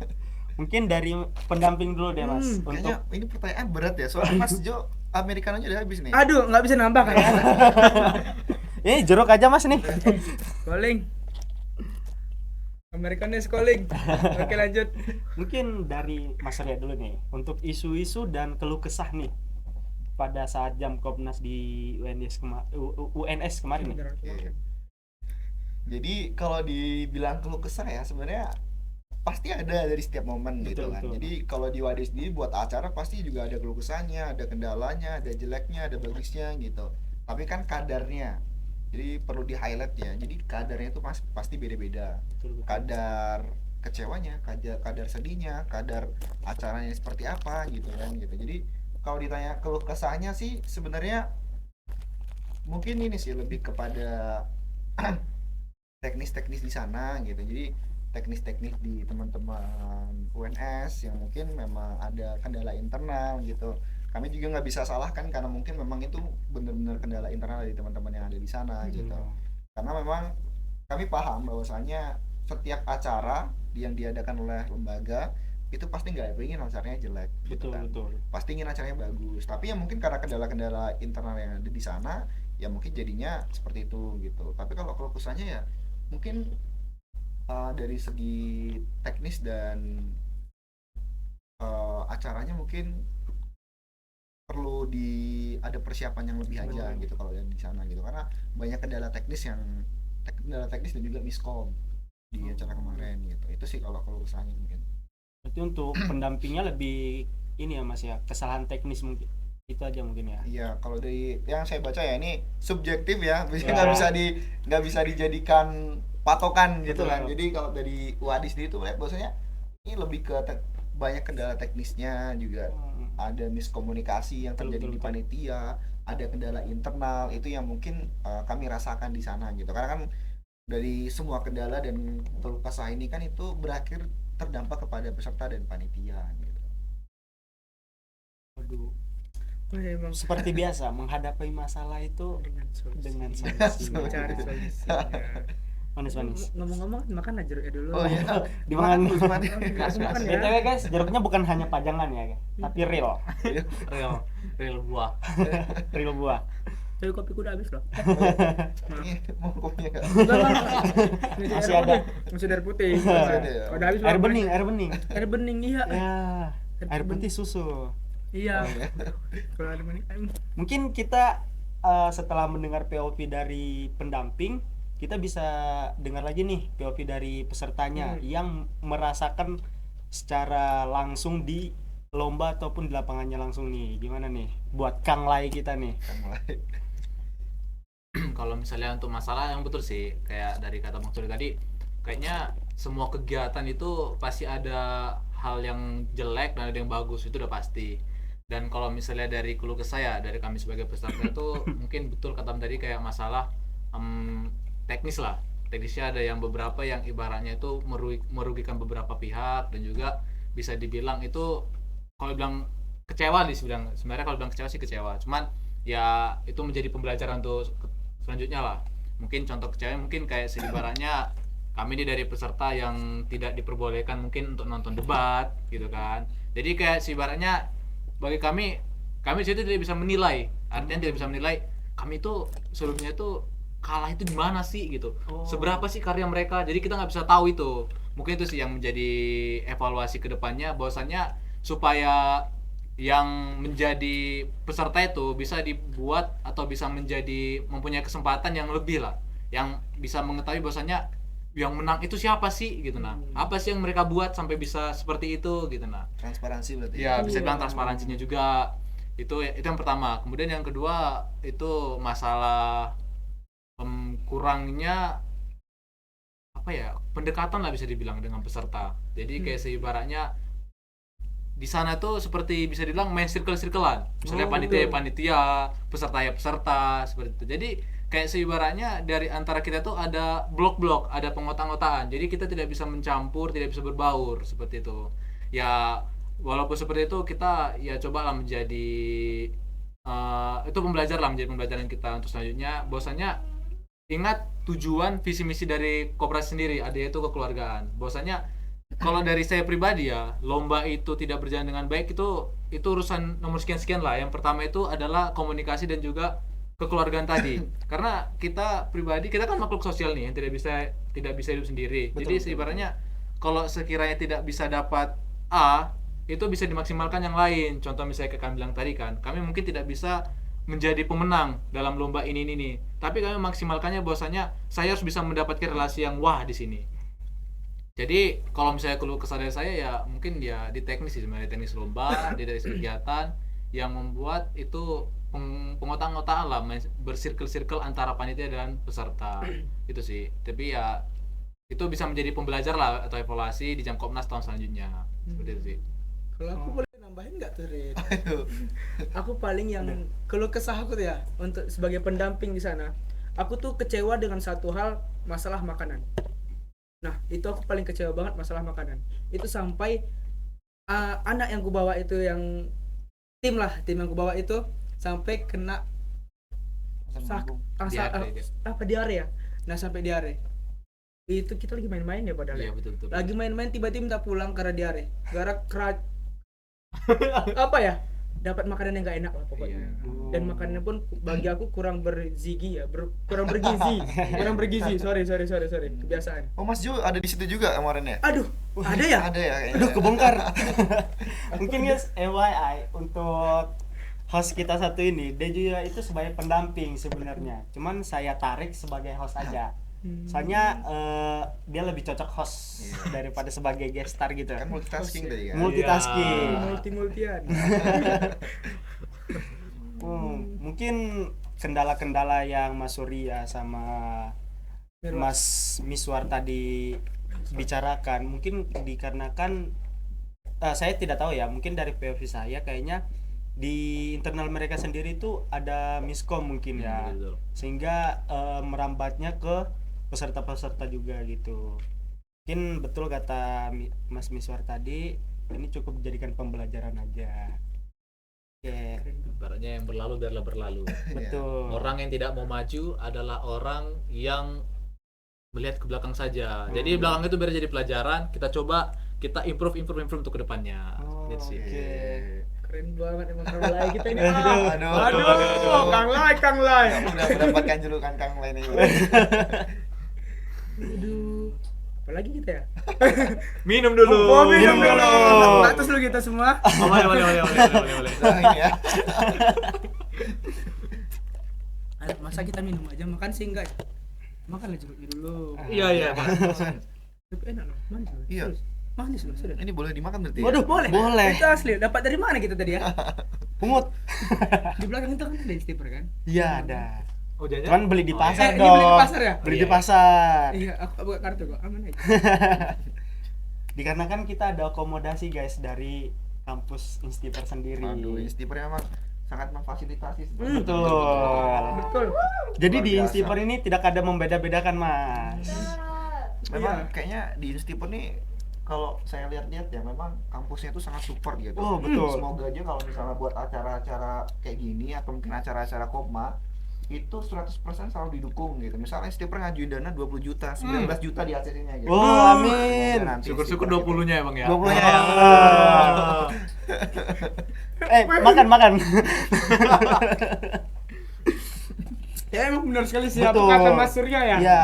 Mungkin dari pendamping dulu deh, Mas. Untuk Kayaknya ini pertanyaan berat ya. Soalnya Mas Jo Amerikananya udah habis nih. Aduh, nggak bisa nambah kan? ini jeruk aja, Mas nih. Calling. Amerikannya calling. Oke, lanjut. Mungkin dari Mas Arya dulu nih untuk isu-isu dan keluh kesah nih pada saat jam Kopnas di UNS kemarin nih. Oke. Jadi kalau dibilang keluh kesah ya sebenarnya pasti ada dari setiap momen gitu Betul, kan. betul. Jadi kalau di Wadis sendiri buat acara pasti juga ada keluh kesahnya, ada kendalanya, ada jeleknya, ada bagusnya gitu. Tapi kan kadarnya. Jadi perlu di highlight ya. Jadi kadarnya itu pasti beda-beda. Betul, betul. Kadar kecewanya, kadar sedihnya, kadar acaranya seperti apa gitu kan gitu. Jadi kalau ditanya keluh kesahnya sih sebenarnya mungkin ini sih lebih kepada teknis-teknis di sana gitu. Jadi teknis-teknis di teman-teman UNS yang mungkin memang ada kendala internal gitu. Kami juga nggak bisa salahkan karena mungkin memang itu benar-benar kendala internal dari teman-teman yang ada di sana gitu. Karena memang kami paham bahwasanya setiap acara yang diadakan oleh lembaga itu pasti nggak ingin acaranya jelek gitu Betul, kan. betul. Pasti ingin acaranya bagus. Tapi ya mungkin karena kendala-kendala internal yang ada di sana ya mungkin jadinya seperti itu gitu. Tapi kalau kesannya ya mungkin dari segi teknis dan acaranya mungkin perlu ada persiapan yang lebih aja gitu kalau yang di sana gitu, karena banyak kendala teknis dan juga miskom di acara kemarin gitu. Itu sih kalau kesannya mungkin. Berarti untuk pendampingnya lebih ini ya Mas ya, kesalahan teknis mungkin. Itu aja mungkin ya. Iya, kalau dari yang saya baca ya ini subjektif ya, Ya. nggak bisa dijadikan patokan gitu Betul. kan. Jadi kalau dari Wadis sendiri tuh lihat bahwasanya ini lebih ke banyak kendala teknisnya juga, ada miskomunikasi yang terjadi di panitia, ada kendala internal itu yang mungkin kami rasakan di sana gitu. Karena kan dari semua kendala dan keluh kesah ini kan itu berakhir terdampak kepada peserta dan panitia gitu. Waduh. Wah, emang Seperti biasa menghadapi masalah itu dengan solusinya. cari solusinya. Manis-manis. Ngomong-ngomong, makan aja jeruknya dulu. Oh iya. Dimakan. Gimana? Makan ya. BTW guys, jeruknya bukan hanya pajangan ya, tapi real. real buah. Real buah. Tapi kopiku udah habis loh. Ini mau kopinya nggak? Enggak, Masih ada. Masih air putih. Masih ada ya? Udah habis. Air Bang. bening, air bening. Air bening iya. Ya, air putih susu. Iya. Oh, iya. Kalau air bening Mungkin kita setelah mendengar POV dari pendamping, kita bisa dengar lagi nih POV dari pesertanya yang merasakan secara langsung di lomba ataupun di lapangannya langsung nih. Gimana nih buat Kang Lai kita nih? Kan mulai. Kalau misalnya untuk masalah yang betul sih kayak dari kata Bang Suri tadi, kayaknya semua kegiatan itu pasti ada hal yang jelek dan ada yang bagus, itu udah pasti. Dan kalau misalnya dari keluh kesah ya dari kami sebagai peserta itu mungkin betul kata Bang tadi kayak masalah teknis lah. Teknisnya ada yang beberapa yang ibaratnya itu merugikan beberapa pihak, dan juga bisa dibilang itu kalau bilang kecewa nih sebenarnya kalau bilang kecewa sih kecewa, cuman ya itu menjadi pembelajaran untuk selanjutnya lah. Mungkin contoh kecewa mungkin kayak ibaratnya kami ini dari peserta yang tidak diperbolehkan mungkin untuk nonton debat gitu kan. Jadi kayak ibaratnya bagi kami di situ tidak bisa menilai, artinya tidak bisa menilai kami itu sebelumnya itu kalah itu di mana sih gitu, seberapa sih karya mereka, jadi kita nggak bisa tahu itu. Mungkin itu sih yang menjadi evaluasi kedepannya, bahwasannya supaya yang menjadi peserta itu bisa dibuat atau bisa menjadi mempunyai kesempatan yang lebih lah, yang bisa mengetahui bahwasannya yang menang itu siapa sih gitu. Nah, apa sih yang mereka buat sampai bisa seperti itu gitu. Nah, Transparansi berarti. ya bisa bilang transparansinya juga. Itu yang pertama. Kemudian yang kedua itu masalah kurangnya apa ya, pendekatan lah bisa dibilang dengan peserta. Jadi kayak seibaratnya di sana tuh seperti bisa dibilang main circle-circlean. Misalnya panitia, peserta ya peserta, seperti itu. Jadi kayak seibaratnya dari antara kita tuh ada blok-blok, ada pengotak-ngotakan. Jadi kita tidak bisa mencampur, tidak bisa berbaur seperti itu. Ya walaupun seperti itu kita ya cobalah menjadi itu menjadi pembelajaran kita untuk selanjutnya. Bahwasanya ingat tujuan visi misi dari koperasi sendiri, ada yaitu kekeluargaan. Bahwasanya kalau dari saya pribadi ya, lomba itu tidak berjalan dengan baik itu urusan nomor sekian lah. Yang pertama itu adalah komunikasi dan juga kekeluargaan tadi. Karena kita pribadi, kita kan makhluk sosial nih yang tidak bisa hidup sendiri. Jadi seibaratnya kalau sekiranya tidak bisa dapat A, itu bisa dimaksimalkan yang lain. Contoh misalnya kayak kami bilang tadi kan, kami mungkin tidak bisa menjadi pemenang dalam lomba ini nih. Tapi kami maksimalkannya bahwasanya saya harus bisa mendapatkan relasi yang wah di sini. Jadi kalau misalnya keluh kesah dari saya ya mungkin ya di teknis sih, sebenarnya teknis lomba, di dari kegiatan yang membuat itu pengotak-ngotakan lah, bersirkel-sirkel antara panitia dan peserta. Itu sih. Tapi ya itu bisa menjadi pembelajar lah atau evaluasi di jam Kopnas tahun selanjutnya. Seperti itu sih. Kalau aku boleh nambahin nggak tuh, Rit? Aku paling yang keluh kesah aku tuh ya, untuk sebagai pendamping di sana, aku tuh kecewa dengan satu hal, masalah makanan. Nah, itu aku paling kecewa banget masalah makanan. Itu sampai anak yang kubawa itu, tim yang kubawa itu sampai kena diare ya. Nah, sampai diare. Itu kita lagi main-main ya padahal. Iya, betul. Lagi main-main tiba-tiba minta pulang karena diare. Apa ya? Dapat makanan yang gak enak lah pokoknya. Iya. Dan makanannya pun bagi aku kurang bergizi ya, kurang bergizi. Sorry, kebiasaan. Oh, Mas Jo ada di situ juga kemarin ya? Aduh, ada ya? Ada ya kayaknya. Aduh, kebongkar. Mungkin guys, FYI untuk host kita satu ini, dia juga itu sebagai pendamping sebenarnya. Cuman saya tarik sebagai host aja. Soalnya dia lebih cocok host daripada sebagai guest star gitu. Kan multitasking tadi kan. Multitasking. Multian. Mungkin kendala-kendala yang Mas Surya sama Mas Miswar tadi bicarakan mungkin dikarenakan saya tidak tahu ya, mungkin dari POV saya kayaknya di internal mereka sendiri itu ada miskom mungkin ya, sehingga merambatnya ke peserta-peserta juga gitu. Mungkin betul kata Mas Miswar tadi, ini cukup dijadikan pembelajaran aja. Oke. Ibaratnya yang berlalu biarlah berlalu. Betul. Orang yang tidak mau maju adalah orang yang melihat ke belakang saja. Jadi belakang itu biar jadi pelajaran, kita coba kita improve untuk kedepannya. Gitu sih. Oke. Keren banget emang Kang Lai kita ini. Aduh. Kang Lai. Udah mendapatkan julukan Kang Lai nih. Aduh. Apalagi kita ya? Minum dulu. Minum dulu. Batas lu kita semua. Boleh. Nah, ini ya. Ayo, masa kita minum aja, makan sih enggak ya? Makan aja dulu. Iya. Tapi enak loh, manis loh. Iya. Manis loh, sudah. Ini boleh dimakan berarti. Waduh, boleh. Itu asli. Dapat dari mana kita tadi ya? Pungut. Di belakang itu kan ada stiker kan? Iya, ada. Oh, jangan. Cuman beli di pasar ini dong. beli di pasar ya? Beli di pasar. Iya, aku buka kartu kok, aman aja. Dikarenakan kita ada akomodasi guys dari kampus Instiper sendiri. Aduh, Instiper emang sangat memfasilitasi. Betul. Jadi di Luar biasa. Instiper ini tidak ada membeda-bedakan, Mas. Memang kayaknya di Instiper nih kalau saya lihat-lihat ya memang kampusnya itu sangat support gitu. Oh, betul. Semoga aja kalau misalnya buat acara-acara kayak gini atau mungkin acara-acara Kopma itu 100% selalu didukung gitu. Misalnya Stiper ngajuin dana 20 juta, 19 juta di ACC-nya gitu. Oh, amin. Nanti Syukur-syukur Stiper 20-nya emang ya. 20-nya ya. Makan. Ya emang benar sekali sih apa Betul. kata Mas Surya ya. Iya,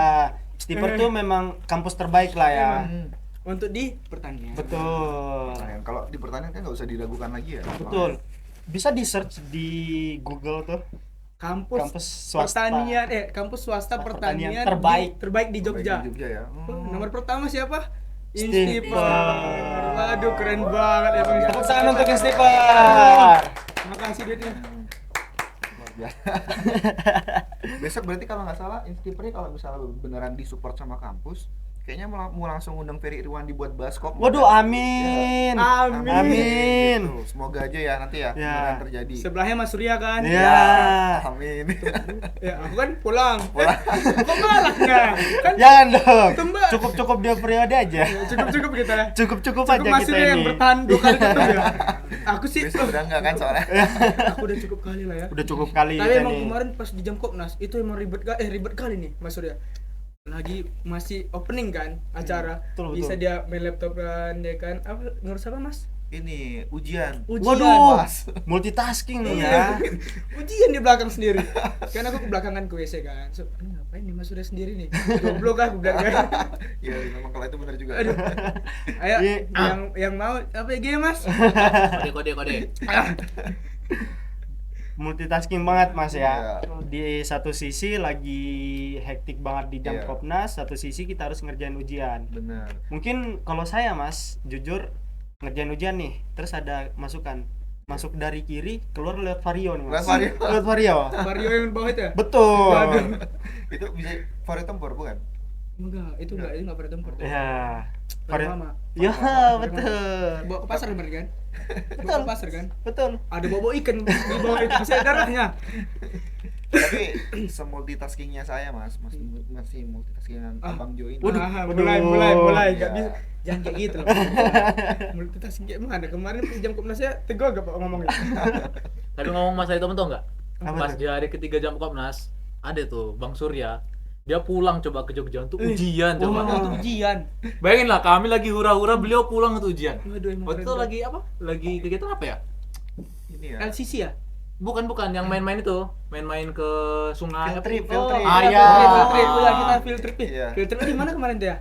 Stiper tuh memang kampus terbaik lah ya. Hmm. Untuk di pertanian. Betul. Nah, kalau di pertanian kan nggak usah diragukan lagi ya. Betul. Bisa di search di Google tuh. Kampus swasta. Kampus swasta Pertanian pertanian terbaik. di Jogja. Di Jogja ya. Nomor pertama siapa? Stiper. Instiper. Waduh keren banget ya Bang. Tepuk tangan untuk Stiper. Makasih duitnya. Luar biasa. Besok berarti kalau nggak salah Instiper ini kalau misalnya beneran disupport sama kampus, kayaknya mau langsung undang Ferry Irwan dibuat baskop. Waduh, amin. Amin. Gitu. Semoga aja ya nanti ya, Ya. beneran terjadi. Sebelahnya Mas Surya kan? Ya. Amin. Ya, aku kan pulang. Kok galaknya? Kan Jangan dong. Itu, Mbak. Cukup 2 periode aja. cukup kita ya. Cukup Cukup aja Mas kita Surya yang ini. bertahan 2 kali tetap ya. Aku sih Besok udah enggak kan soalnya. aku udah cukup kali lah ya. Udah cukup kali Tapi kita emang nih. kemarin pas di jam Kopnas itu emang ribet kali nih Mas Surya. Lagi masih opening kan acara. Betul, Bisa betul. dia main laptop kan ya kan. Apa ngurus apa Mas? Ini ujian. Waduh, Mas. multitasking nih Iya. ya. Ujian di belakang sendiri. Kan aku ke belakangan ke WC kan. So, ini ngapain nih Mas Surya sendiri nih? Goblok aku bilang kan. Ya memang kalau itu benar juga. Aduh. Ayo Iya. yang mau apa ya Mas? Kode. Multitasking banget Mas ya. Iya. Di satu sisi lagi hektik banget di jam Iya. Kopnas, satu sisi kita harus ngerjain ujian. Benar. Mungkin kalau saya Mas, jujur ngerjain ujian nih, terus ada masukan. Masuk dari kiri, keluar lewat vario nih Mas. Lewat vario. Lewat vario. Mario yang bawah itu ya? Betul. Itu bisa vario tempur bukan? Enggak, itu enggak pernah tempur. Ya. Vario mama. Ya, Vario betul. Bawa ke pasar berarti kan? Bawa Betul. ke pasar kan? Betul. Ada bobo ikan di bawah itu bisa darahnya. Tapi semultitaskingnya saya masih multitaskingan Abang Jo ini. Waduh. Mulai Iya. enggak bisa. Jangan kayak gitu loh. Multitasking kayak mana? Kemarin di jam Kopnasnya teguh gak Pak ngomongnya? Tapi ngomong masalah itu tau nggak? Apa Pas tuh? di hari ketiga jam Kopnas, ada tuh Bang Surya. Dia pulang coba ke Jogja untuk ujian coba. Itu ujian. Bayangin lah kami lagi hura-hura beliau pulang untuk ujian. Waduh, emang Waktu itu keren lagi apa? Lagi kegiatan apa ya? Ini ya. LCC ya? Bukan yang main-main itu, main-main ke sungai. Field trip, apa? field trip. Ah iya. Field trip. Oh, ya, kita field trip nih. Iya. Field trip di mana kemarin tuh ya?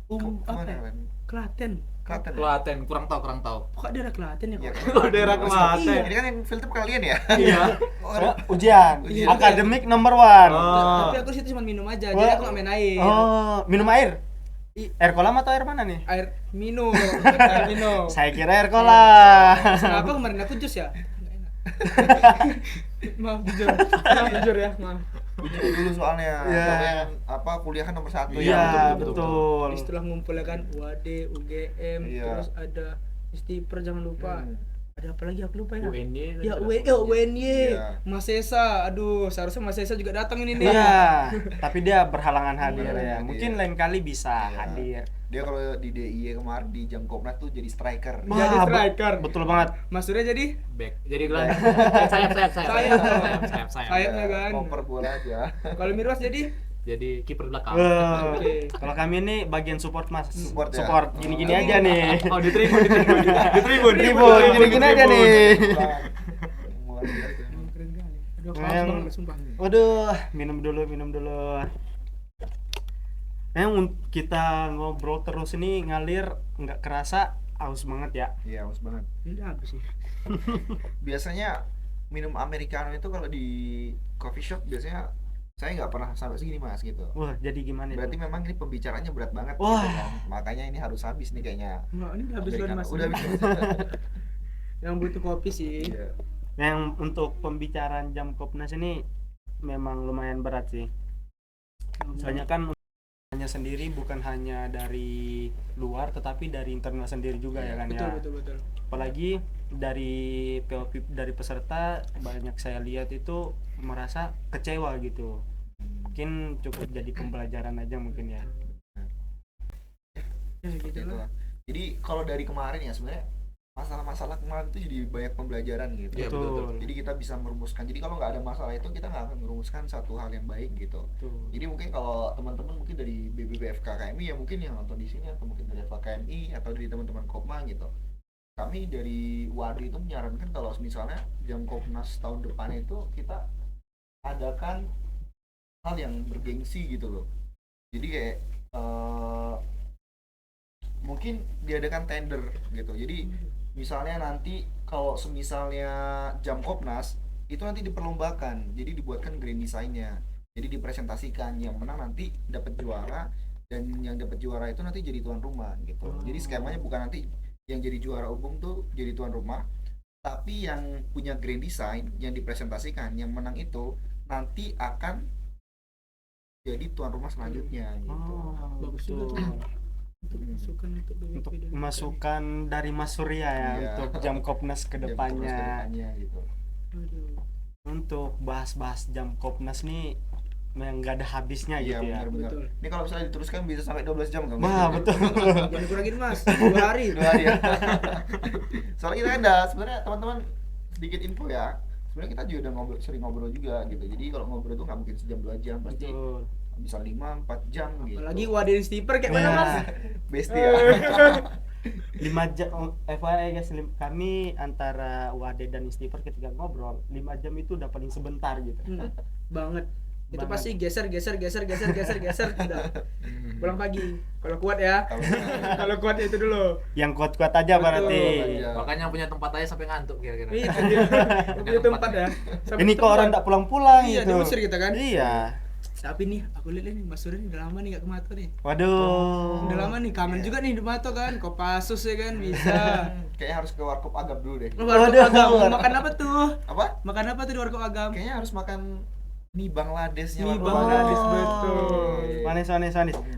Apa Kemana ya? kan? Klaten. Klaten. ya? Klaten, kurang tahu. Kok daerah Klaten ya? Iya, Kok? Oh, daerah Klaten. Ini kan yang filter kalian ya? Iya. Oh, Ujian. Ujian. Akademik nomor 1. Oh. Tapi aku situ cuma minum aja, jadi aku gak main air. Oh, minum air. I- Air kolam atau air mana nih? Air minum, air minum. Saya kira air kolam. Kenapa kemarin aku jus ya? Nggak enak. Maaf jujur ya, maaf. ujian dulu soalnya. Iya. Kalian apa kuliah kan nomor 1 Iya, ya. betul. Setelah ngumpul ya kan UAD, UGM, Iya. terus ada Stiper jangan lupa. Hmm. Ada apa lagi aku lupa ya? UNY. Ya UNY, Iya. Mas Esa, aduh seharusnya Mas Esa juga datang ini nih. Iya, tapi dia berhalangan hadir Berhalangan ya. hadir. Mungkin lain kali bisa Iya. hadir. Dia kalau di DIY kemarin di jam Kopnas tuh jadi striker. Wah. Jadi striker. Betul banget. Mas Surya jadi Back. Jadi gelandang. sayap. sayapnya kan. Koper bola aja. Kalau Mirwas jadi Jadi kiper belakang. Oke. Kalau kami ini bagian support Mas. Support ya? Gini-gini Oh. aja nih. Oh, di tribun. Tribun, gini-gini aja nih. Luar biasa. Emang keren kali. Aduh, aku Yang- haus banget sumpah. Waduh, minum dulu. Kita ngobrol terus ini ngalir nggak kerasa haus banget ya. Iya, haus banget. Ini udah habis sih. Biasanya minum americano itu kalau di coffee shop biasanya saya nggak pernah sampai segini Mas gitu. Wah, jadi gimana Berarti itu? memang ini pembicaranya berat banget Wah. gitu kan. Makanya ini harus habis nih kayaknya. Enggak, ini udah habis loh Americano. Mas. Udah habis. Yang butuh kopi sih. Iya. Yang untuk pembicaraan jam Kopnas ini memang lumayan berat sih. Soalnya kan hanya sendiri bukan hanya dari luar tetapi dari internal sendiri juga ya kan ya. Betul. Apalagi dari POP dari peserta banyak saya lihat itu merasa kecewa gitu. Mungkin cukup jadi pembelajaran aja mungkin ya. Ya gitu Gitu lah. lah. Jadi kalau dari kemarin ya sebenarnya masalah-masalah kemarin itu jadi banyak pembelajaran gitu. Iya, betul. Jadi kita bisa merumuskan. Jadi kalau nggak ada masalah itu kita nggak akan merumuskan satu hal yang baik gitu. Betul. Jadi mungkin kalau teman-teman mungkin dari BBBFK KMI ya mungkin yang nonton di sini atau mungkin dari FKMI atau dari teman-teman Kopma gitu. Kami dari WADI itu menyarankan kalau misalnya jam Kopnas tahun depan itu kita adakan hal yang bergengsi gitu loh. Jadi kayak mungkin diadakan tender gitu. Jadi misalnya nanti kalau semisalnya jam Kopnas itu nanti diperlombakan. Jadi dibuatkan grand design-nya. Jadi dipresentasikan yang menang nanti dapat juara dan yang dapat juara itu nanti jadi tuan rumah gitu. Jadi skemanya bukan nanti yang jadi juara umum tuh jadi tuan rumah, tapi yang punya grand design yang dipresentasikan yang menang itu nanti akan jadi tuan rumah selanjutnya gitu. Bagus betul. juga tuh. Untuk masukan untuk Untuk BBB dan masukan dari Mas Surya ya Iya. untuk jam Kopnas Jam Kopnas kedepannya. kedepannya gitu. Aduh. Untuk bahas-bahas jam Kopnas nih memang nggak ada habisnya Iya gitu ya. benar-benar. Betul. Ini kalau misalnya diteruskan bisa sampai 12 jam kan? Wah betul. Jangan dikurangin Mas, 2 hari. 2 hari ya. Soalnya kita ada sebenarnya teman-teman sedikit info ya. Sebenarnya kita juga udah sering ngobrol juga gitu. Jadi kalau ngobrol itu nggak mungkin sejam 2 jam, pasti Betul. bisa 5-4 jam gitu. Apalagi Wadin Stiper kayak mana Nah, Mas? Bestie ya. 5 jam FYI guys, kami antara Wade dan Istifer ketika ngobrol 5 jam itu udah paling sebentar gitu. Banget. Itu Banget. pasti geser udah. Pulang pagi. Kalau kuat ya. Kalau kuat itu dulu. Yang kuat-kuat aja Betul. berarti. Iya. Makanya punya tempat aja sampai ngantuk kira-kira. Itu dia. Punya tempat ya. Sampai Ini kok orang tempat. tak pulang-pulang Iya, gitu. diusir kita kan. Iya. Tapi nih, aku lihat nih Mas Surya nih udah lama nih gak ke Mato nih. Waduh. Udah lama nih, kangen Iya. juga nih di Mato kan. Kopassus ya kan bisa. Kayaknya harus ke Warkop Agam dulu deh. Warkop Waduh. Agam. Makan apa tuh? Apa? Makan apa tuh di Warkop Agam? Kayaknya harus makan mie Bangladesnya Mie Warkop Bangladesh, Agam. betul. Manis.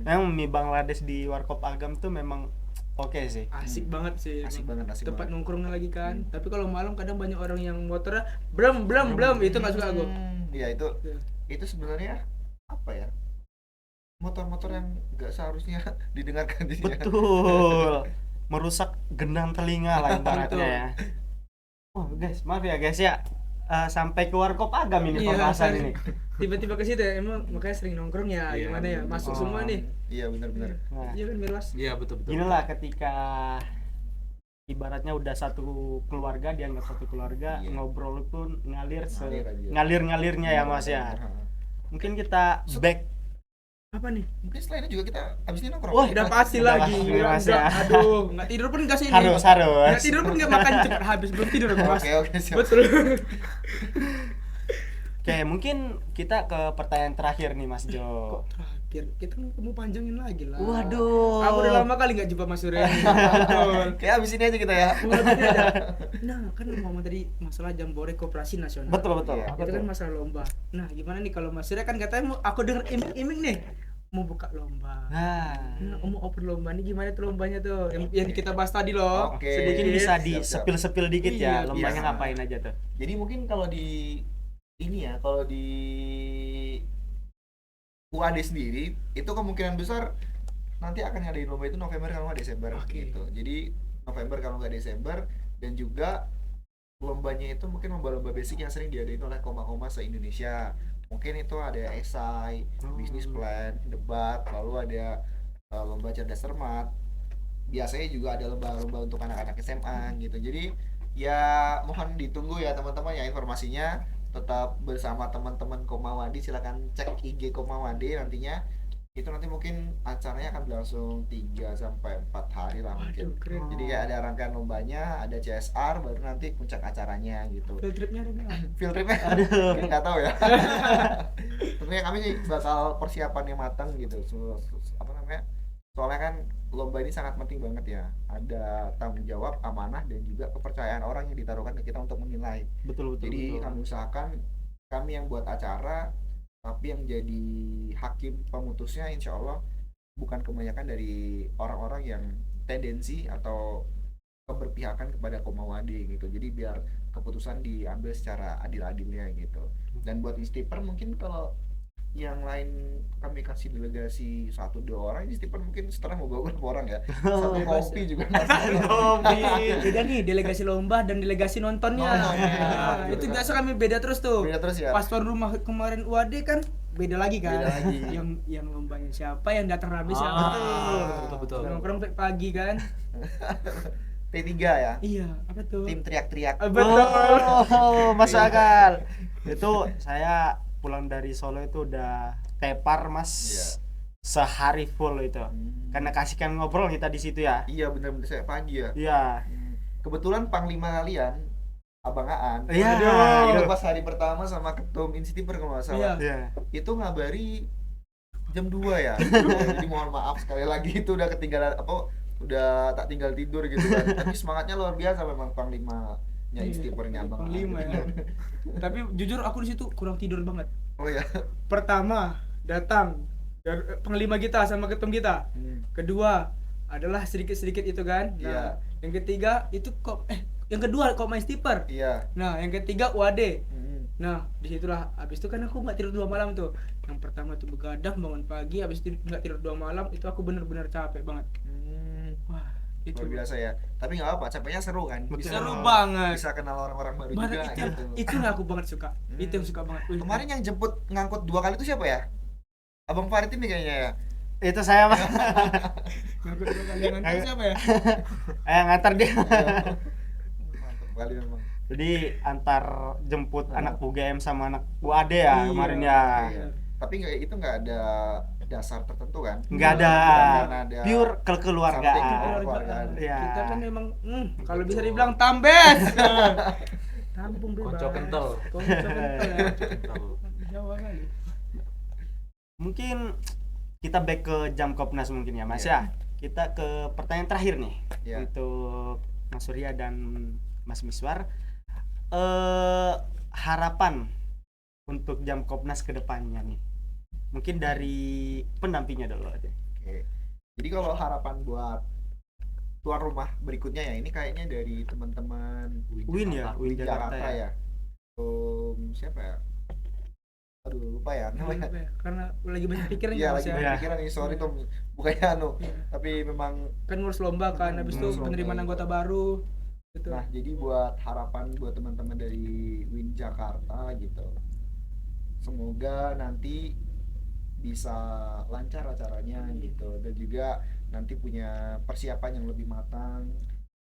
Memang mie Bangladesh di Warkop Agam tuh memang oke sih. Asik banget sih. Asik banget, asik Tempat banget. nongkrongnya lagi kan. Tapi kalau malam kadang banyak orang yang motornya blem itu nggak suka aku. Iya itu Iya. itu sebenarnya apa ya? Motor-motor yang nggak seharusnya didengarkan di sini. Betul. Merusak gendang telinga lah ibaratnya ya. Wah guys, maaf ya guys ya. Sampai ke Warkop Agam ini Iya, pembahasan kan. ini. Tiba-tiba ke situ ya, emang makanya sering nongkrong ya. Iya, Gimana ya? betul. Masuk semua nih. Iya benar-benar. Nah, Iya kan Mirwas? Iya, betul. inilah ketika ibaratnya udah satu keluarga, dianggap satu keluarga, Iya. ngobrol pun ngalir Ngalir aja. ngalir-ngalirnya ya Mas ya. Mungkin kita back. Apa nih? Mungkin setelah ini juga kita abis ini nongkrong. Wah, Udah pasti Udah lagi. pasti, Udah, Mas, ya. aduh, nggak tidur pun nggak sih ini. Harus. Nggak tidur pun nggak makan cepat habis belum tidur aku, Mas. Oke siap. Betul. Oke, mungkin kita ke pertanyaan terakhir nih Mas Jo. Kok terakhir kita mau panjangin lagi lah. Waduh. Aku udah lama kali nggak jumpa Mas Surya. Betul. Kayak abis ini aja kita ya. Mulutnya aja. Nah, kan ngomong tadi masalah Jambore Koperasi Nasional. Betul. Iya. Itu kan masalah lomba. Nah, gimana nih kalau Mas Surya kan katanya mau aku denger iming-iming nih mau buka lomba. Nah, Nah, mau open lomba nih gimana tuh lombanya tuh? Yang kita bahas tadi loh. Oke. sedikit bisa Siap, di siap. sepil-sepil dikit Iya, ya, lombanya bisa. ngapain aja tuh. Jadi mungkin kalau di ini ya, kalau di UAD sendiri itu kemungkinan besar nanti akan ngadain lomba itu November kalau nggak Desember Oke. gitu. Jadi November kalau nggak Desember, dan juga lombanya itu mungkin lomba-lomba basic yang sering diadain oleh koma-koma se-Indonesia. Mungkin itu ada esai, business plan, debat, lalu ada lomba cerdas cermat. Biasanya juga ada lomba-lomba untuk anak-anak SMA gitu. Jadi ya mohon ditunggu ya teman-teman ya informasinya. Tetap bersama teman-teman Komawadi, silakan cek IG Komawadi nantinya. Itu nanti mungkin acaranya akan berlangsung 3 sampai 4 hari lah mungkin. Waduh, keren. Jadi kayak ada rangkaian lombanya, ada CSR, baru nanti puncak acaranya gitu. Field tripnya ada nggak? Field tripnya nggak tahu ya. Tentunya kami sih bakal persiapannya matang gitu. Apa namanya? Soalnya kan lomba ini sangat penting banget ya. Ada tanggung jawab, amanah, dan juga kepercayaan orang yang ditaruhkan ke kita untuk menilai. Betul. Jadi kami usahakan kami yang buat acara, tapi yang jadi hakim pemutusnya insya Allah bukan kebanyakan dari orang-orang yang tendensi atau keberpihakan kepada Komawadi gitu. Jadi biar keputusan diambil secara adil-adilnya gitu. Dan buat Istiper mungkin kalau yang lain kami kasih delegasi 1-2 orang, ini Stephen mungkin setelah mau bawa berapa orang ya? Satu Bebas kopi ya. juga masih. Kopi. Beda nih delegasi lomba dan delegasi nontonnya. Nontonnya, Nah, gitu itu kan. biasa kami beda terus tuh. Beda terus ya? Pas tuan rumah kemarin UAD kan beda lagi kan. Beda lagi. Yang lombanya siapa, yang datang rame siapa. Betul. Nongkrong sampai pagi kan. T3 ya? Iya, apa tuh? Tim teriak-teriak. Betul. Oh, masuk akal. Itu saya pulang dari Solo itu udah tepar Mas. Iya. Sehari full itu. Karena kasihkan ngobrol kita di situ ya. Iya bener-bener saya pagi ya. Iya. Kebetulan panglima kalian Abang Aan. Iya. Itu Itu. pas hari pertama sama ketum Instiper kalau nggak salah. Iya. Itu ngabari jam 2 ya. Jadi mohon maaf sekali lagi itu udah ketinggalan udah tak tinggal tidur gitu kan. Tapi semangatnya luar biasa memang panglimanya Instipernya Abang Aan. Panglima ya. Tapi jujur aku di situ kurang tidur banget. Oh ya. Pertama, datang panglima kita sama ketum kita. Kedua adalah sedikit-sedikit itu kan. Nah, Iya. yang ketiga itu yang kedua main stiper. Iya. Nah, yang ketiga UAD. Hmm. Nah, disitulah abis itu kan aku nggak tidur 2 malam tuh. Yang pertama tuh begadang bangun pagi, abis itu nggak tidur 2 malam, itu aku bener-bener capek banget. Wah, itu Luar biasa ya. Tapi nggak apa, capeknya seru kan. Betul. seru banget. Bisa kenal orang-orang baru Banget juga gitu. itu yang aku banget suka. Itu yang suka banget. Wih, Kemarin yang jemput ngangkut 2 kali itu siapa ya? Abang Farid ini kayaknya ya. Itu saya Mas. ngangkut 2 kali yang nganter siapa ya? Ngantar dia. Mantap kali memang. Jadi antar jemput anak UGM sama anak UAD ya Iya. kemarin ya. Iya. Tapi nggak ada dasar tertentu kan? Nggak ada. Bukan ada Pure something kekeluargaan. kekeluargaan. Iya. Kita kan emang kalau bisa dibilang tambes. Tampung bebas. Konco kental. Konco kental ya. Jawa kali. Mungkin kita back ke jam Kopnas mungkin ya Mas Iya. ya. Kita ke pertanyaan terakhir nih Iya. untuk Mas Surya dan Mas Miswar. Harapan untuk jam Kopnas ke depannya nih. Mungkin dari pendampingnya dulu aja. Oke. Jadi kalau harapan buat tuan rumah berikutnya ya, ini kayaknya dari teman-teman Win ya, Win Win Jakarta Jakarta ya. ya. Siapa ya? Aduh lupa ya namanya. Karena lagi banyak pikiran Iya ya, Mas lagi ya. banyak pikiran nih, sorry Tom, bukannya Iya. tapi memang. Kan ngurus lomba kan, habis itu Ngurus lomba, penerimaan iya. anggota baru gitu. Nah jadi buat harapan buat teman-teman dari Win Jakarta gitu, semoga nanti bisa lancar acaranya gitu, dan juga nanti punya persiapan yang lebih matang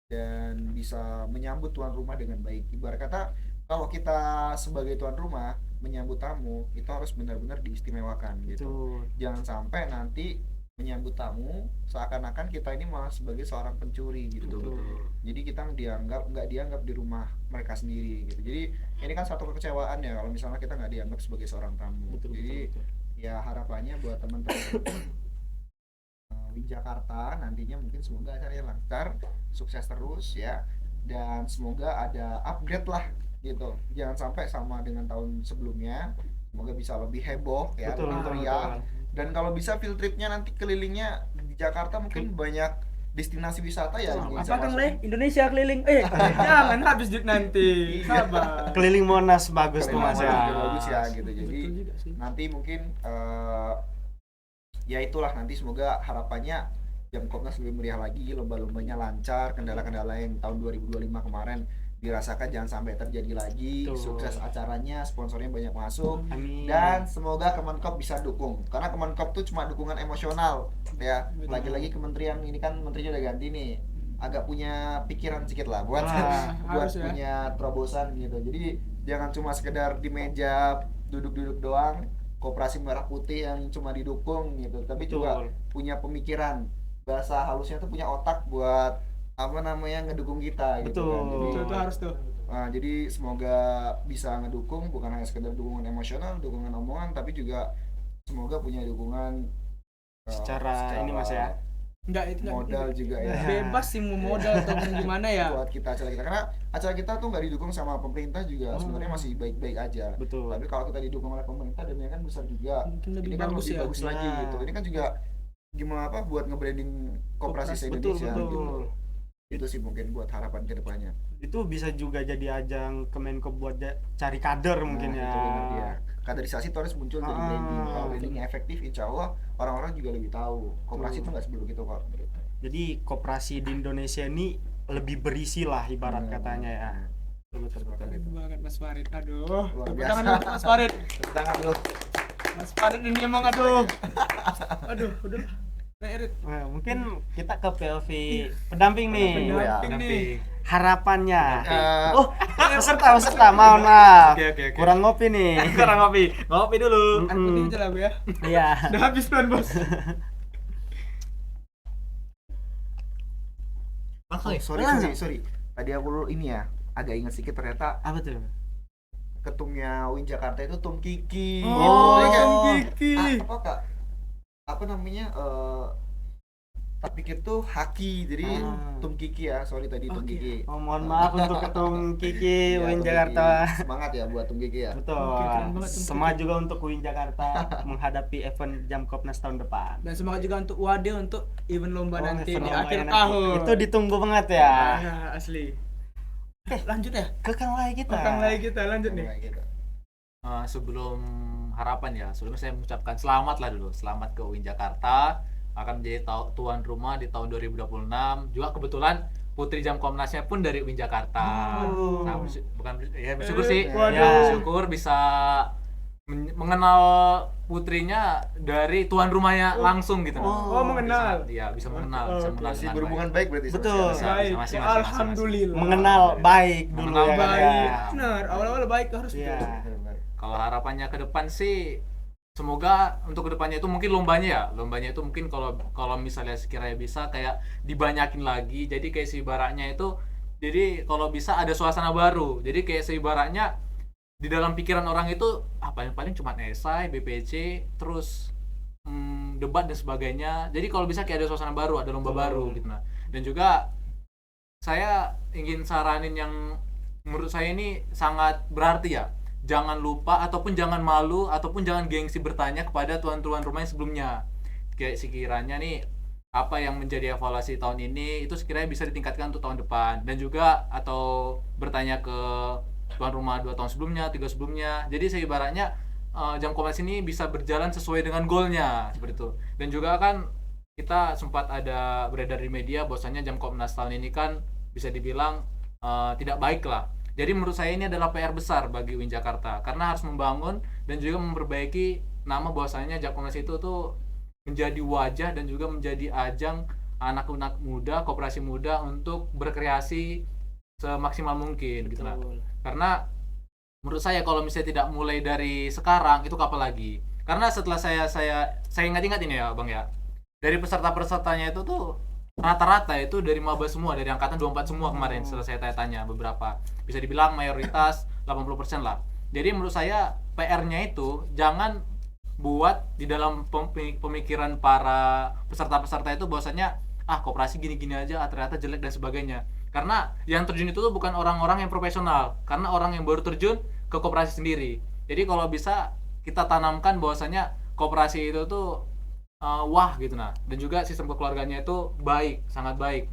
dan bisa menyambut tuan rumah dengan baik. Ibarat kata kalau kita sebagai tuan rumah menyambut tamu itu harus benar-benar diistimewakan gitu. Betul. Jangan sampai nanti menyambut tamu seakan-akan kita ini malah sebagai seorang pencuri gitu. Jadi kita nggak dianggap di rumah mereka sendiri gitu. Jadi ini kan satu kekecewaan ya kalau misalnya kita nggak dianggap sebagai seorang tamu. Betul, Jadi betul. ya harapannya buat teman-teman di Jakarta nantinya mungkin semoga acaranya lancar, sukses terus ya, dan semoga ada upgrade lah gitu. Jangan sampai sama dengan tahun sebelumnya. Semoga bisa lebih heboh ya, Betul, lebih betul, meriah. betul. Dan kalau bisa field tripnya nanti kelilingnya di Jakarta mungkin banyak destinasi wisata ya. yang bisa Apa Kang masuk. Le? Indonesia keliling. Jangan habis duit nanti. Sabar. Keliling Monas bagus tuh Mas Keliling ya. Monas juga bagus ya gitu. Jadi Betul juga sih. nanti mungkin ya itulah, nanti semoga harapannya jam Kopnas lebih meriah lagi, lomba-lombanya lancar, kendala-kendala yang tahun 2025 kemarin dirasakan jangan sampai terjadi lagi. Betul. Sukses acaranya, sponsornya banyak masuk, Amin. dan semoga Kemenkop bisa dukung, karena Kemenkop tuh cuma dukungan emosional ya. Lagi-lagi kementerian ini kan menterinya udah ganti nih, agak punya pikiran sedikit lah buat buat harus ya. punya terobosan gitu. Jadi jangan cuma sekedar di meja duduk-duduk doang, Koperasi Merah Putih yang cuma didukung gitu, tapi juga punya pemikiran, bahasa halusnya tuh punya otak buat apa namanya ngedukung kita gitu Betul. kan. Jadi, Betul, itu harus tuh. nah, jadi semoga bisa ngedukung, bukan hanya sekedar dukungan emosional, dukungan omongan, tapi juga semoga punya dukungan Secara ini, Mas, ya. Enggak, itu enggak. modal juga ya. Bebas sih mau modal atau gimana ya. Buat kita acara kita, karena acara kita tuh nggak didukung sama pemerintah juga, sebenarnya masih baik-baik aja. Betul. Tapi kalau kita didukung oleh pemerintah, dana kan besar juga. Mungkin lebih Ini kan bagus lebih ya. bagus lagi Nah. gitu. Ini kan juga gimana buat nge-branding Koperasi Betul, se-Indonesia betul. gitu. Itu sih mungkin buat harapan kedepannya. Itu bisa juga jadi ajang Kemenkop buat cari kader mungkin ya. Itu benar dia. Kaderisasi itu harus muncul jadi branding. Kalau brandingnya efektif, insya Allah orang-orang juga lebih tahu. Koperasi itu nggak seburuk itu kok. Jadi koperasi di Indonesia ini lebih berisi lah ibarat Benar, katanya ya. benar. Betul. Keren banget Mas Farid. Aduh. Luar Tepuk biasa. tangan dulu, Mas Farid. Tepuk tangan dulu. Mas Farid ini emang aduh. Aduh, udah. Nah, Erit. Nah, mungkin kita ke PLV pendamping nih. Pendamping ya. nih. Harapannya. Eh, Oh, peserta, mohon maaf. Oke. Kurang ngopi nih. Sekarang ngopi dulu. Angkutin aja lah Bu ya. Iya. Udah habis tuan Bos. sorry. Tadi aku dulu ini ya, agak ingat sedikit ternyata Apa tuh? ketumnya Win Jakarta itu Tum Kiki. Oh, Jadi kayak, Tum Kiki. Apa kak? Apa namanya? Tak pikir tuh Haki, jadi Tum Kiki ya. Sorry tadi Tum Kiki. Oh, mohon maaf untuk ketum Kiki Iya, Win Tum Jakarta. Kiki. Semangat ya buat Tum Kiki ya. Betul. keren banget, Tum Semangat juga untuk Win Jakarta menghadapi event Jam Kopnas tahun depan. Dan semangat juga untuk Wade untuk event lomba nanti event di lomba akhir nanti. tahun. Itu ditunggu banget ya. Ya, asli. Lanjut ya. Ke Kang Lai kita. Kang lagi kita lanjut nih. Kayak gitu. Sebelum harapan ya, sebelumnya saya mengucapkan selamat lah dulu. Selamat ke UIN Jakarta akan menjadi tuan rumah di tahun 2026. Juga kebetulan Putri Jam Komnasnya pun dari UIN Jakarta. Nah, bersyukur sih. Waduh. Ya, bersyukur bisa mengenal putrinya dari tuan rumahnya langsung gitu. Oh, mengenal. Iya, bisa mengenal, Oh, bisa oke. mengenal Masih dengan berhubungan baik berarti sama Betul. si Anas. Baik. masih. Alhamdulillah. Mengenal baik dulu Mengenal ya. Kang, baik. ya. Benar, awal-awal baik harus Iya. gitu. Benar-benar. Kalau harapannya ke depan sih semoga untuk kedepannya itu mungkin lombanya itu mungkin kalau misalnya sekiranya bisa kayak dibanyakin lagi, jadi kayak seibaratnya itu, jadi kalau bisa ada suasana baru, jadi kayak seibaratnya di dalam pikiran orang itu paling cuma esai, BPC, terus debat dan sebagainya, jadi kalau bisa kayak ada suasana baru, ada lomba baru gitu. Nah, dan juga saya ingin saranin yang menurut saya ini sangat berarti ya, jangan lupa ataupun jangan malu ataupun jangan gengsi bertanya kepada tuan-tuan rumah yang sebelumnya, kayak sekiranya nih apa yang menjadi evaluasi tahun ini itu sekiranya bisa ditingkatkan untuk tahun depan, dan juga atau bertanya ke tuan rumah 2 tahun sebelumnya, 3 sebelumnya, jadi seibaratnya Jam Komnas ini bisa berjalan sesuai dengan goalnya seperti itu. Dan juga kan kita sempat ada beredar di media bahwasanya Jam Komnas tahun ini kan bisa dibilang tidak baik lah. Jadi menurut saya ini adalah PR besar bagi UIN Jakarta karena harus membangun dan juga memperbaiki nama bahwasanya Jam Komnas itu tuh menjadi wajah dan juga menjadi ajang anak-anak muda, koperasi muda untuk berkreasi semaksimal mungkin gitu lah. Karena menurut saya kalau misalnya tidak mulai dari sekarang itu kapan lagi? Karena setelah saya ingat-ingat ini ya Bang ya. Dari peserta-pesertanya itu tuh rata-rata itu dari maba semua, dari angkatan 24 semua kemarin setelah saya tanya beberapa. Bisa dibilang mayoritas 80% lah. Jadi menurut saya PR-nya itu jangan buat di dalam pemikiran para peserta-peserta itu bahwasanya koperasi gini-gini aja, ternyata jelek dan sebagainya. Karena yang terjun itu tuh bukan orang-orang yang profesional, karena orang yang baru terjun ke koperasi sendiri. Jadi kalau bisa kita tanamkan bahwasanya koperasi itu tuh wah gitu nah, dan juga sistem kekeluarganya itu baik, sangat baik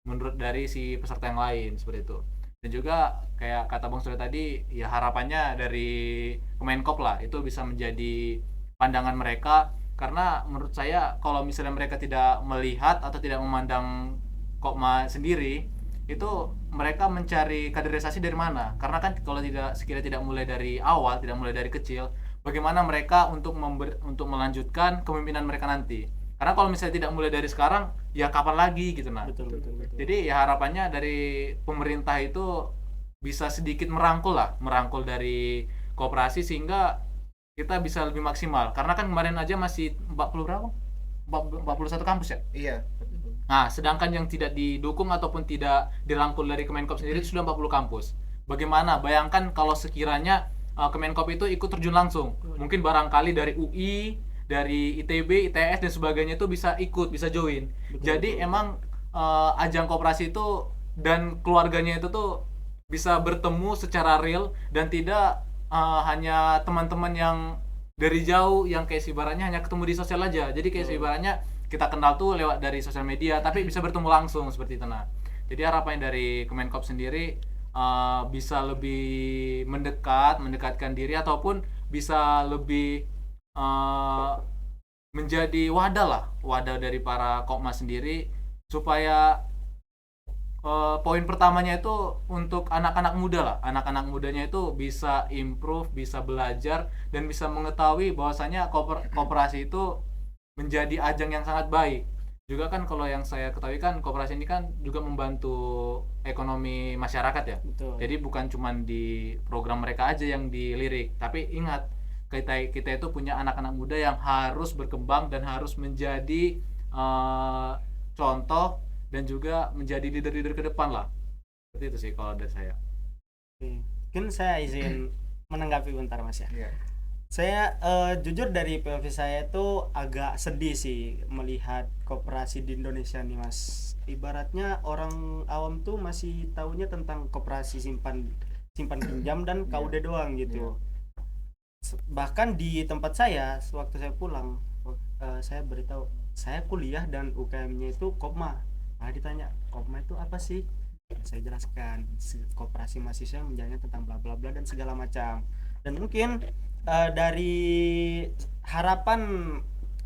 menurut dari si peserta yang lain seperti itu. Dan juga kayak kata Bang Surya tadi, ya harapannya dari Kemenkop lah itu bisa menjadi pandangan mereka, karena menurut saya kalau misalnya mereka tidak melihat atau tidak memandang Kopma sendiri, itu mereka mencari kaderisasi dari mana? Karena kan kalau sekiranya tidak mulai dari awal, tidak mulai dari kecil, bagaimana mereka untuk melanjutkan kepemimpinan mereka nanti? Karena kalau misalnya tidak mulai dari sekarang, ya kapan lagi gitu nah. Betul. Jadi ya harapannya dari pemerintah itu bisa sedikit merangkul dari koperasi sehingga kita bisa lebih maksimal. Karena kan kemarin aja masih 40 berapa? 41 kampus ya? Iya. Nah, sedangkan yang tidak didukung ataupun tidak dirangkul dari Kemenkop sendiri itu sudah 40 kampus. Bagaimana? Bayangkan kalau sekiranya Kemenkop itu ikut terjun langsung. Mungkin barangkali dari UI, dari ITB, ITS dan sebagainya itu bisa ikut, bisa join. Jadi emang ajang koperasi itu dan keluarganya itu tuh bisa bertemu secara real dan tidak hanya teman-teman yang dari jauh yang kayak ibaratnya hanya ketemu di sosial aja. Jadi kayak ibaratnya kita kenal tuh lewat dari sosial media, tapi bisa bertemu langsung seperti itu nah. Jadi harapannya dari Kemenkop sendiri bisa lebih mendekatkan diri ataupun bisa lebih eh, menjadi wadah dari para Kopmas sendiri supaya poin pertamanya itu untuk anak-anak muda lah. Anak-anak mudanya itu bisa improve, bisa belajar dan bisa mengetahui bahwasanya koperasi itu menjadi ajang yang sangat baik. Juga kan kalau yang saya ketahui kan koperasi ini kan juga membantu ekonomi masyarakat ya. Betul. Jadi bukan cuma di program mereka aja yang dilirik, tapi ingat kita itu punya anak-anak muda yang harus berkembang dan harus menjadi contoh dan juga menjadi leader-leader ke depan lah. Seperti itu sih kalau dari saya. Mungkin saya izin menanggapi bentar Mas ya. Iya. Saya jujur dari POV saya itu agak sedih sih melihat koperasi di Indonesia nih Mas. Ibaratnya orang awam tuh masih taunya tentang koperasi simpan pinjam dan KUD doang gitu. Bahkan di tempat saya sewaktu saya pulang saya beritahu saya kuliah dan UKM-nya itu Kopma. Nah ditanya Kopma itu apa sih? Saya jelaskan koperasi mahasiswa yang menjalankan tentang bla bla bla dan segala macam. Dan mungkin dari harapan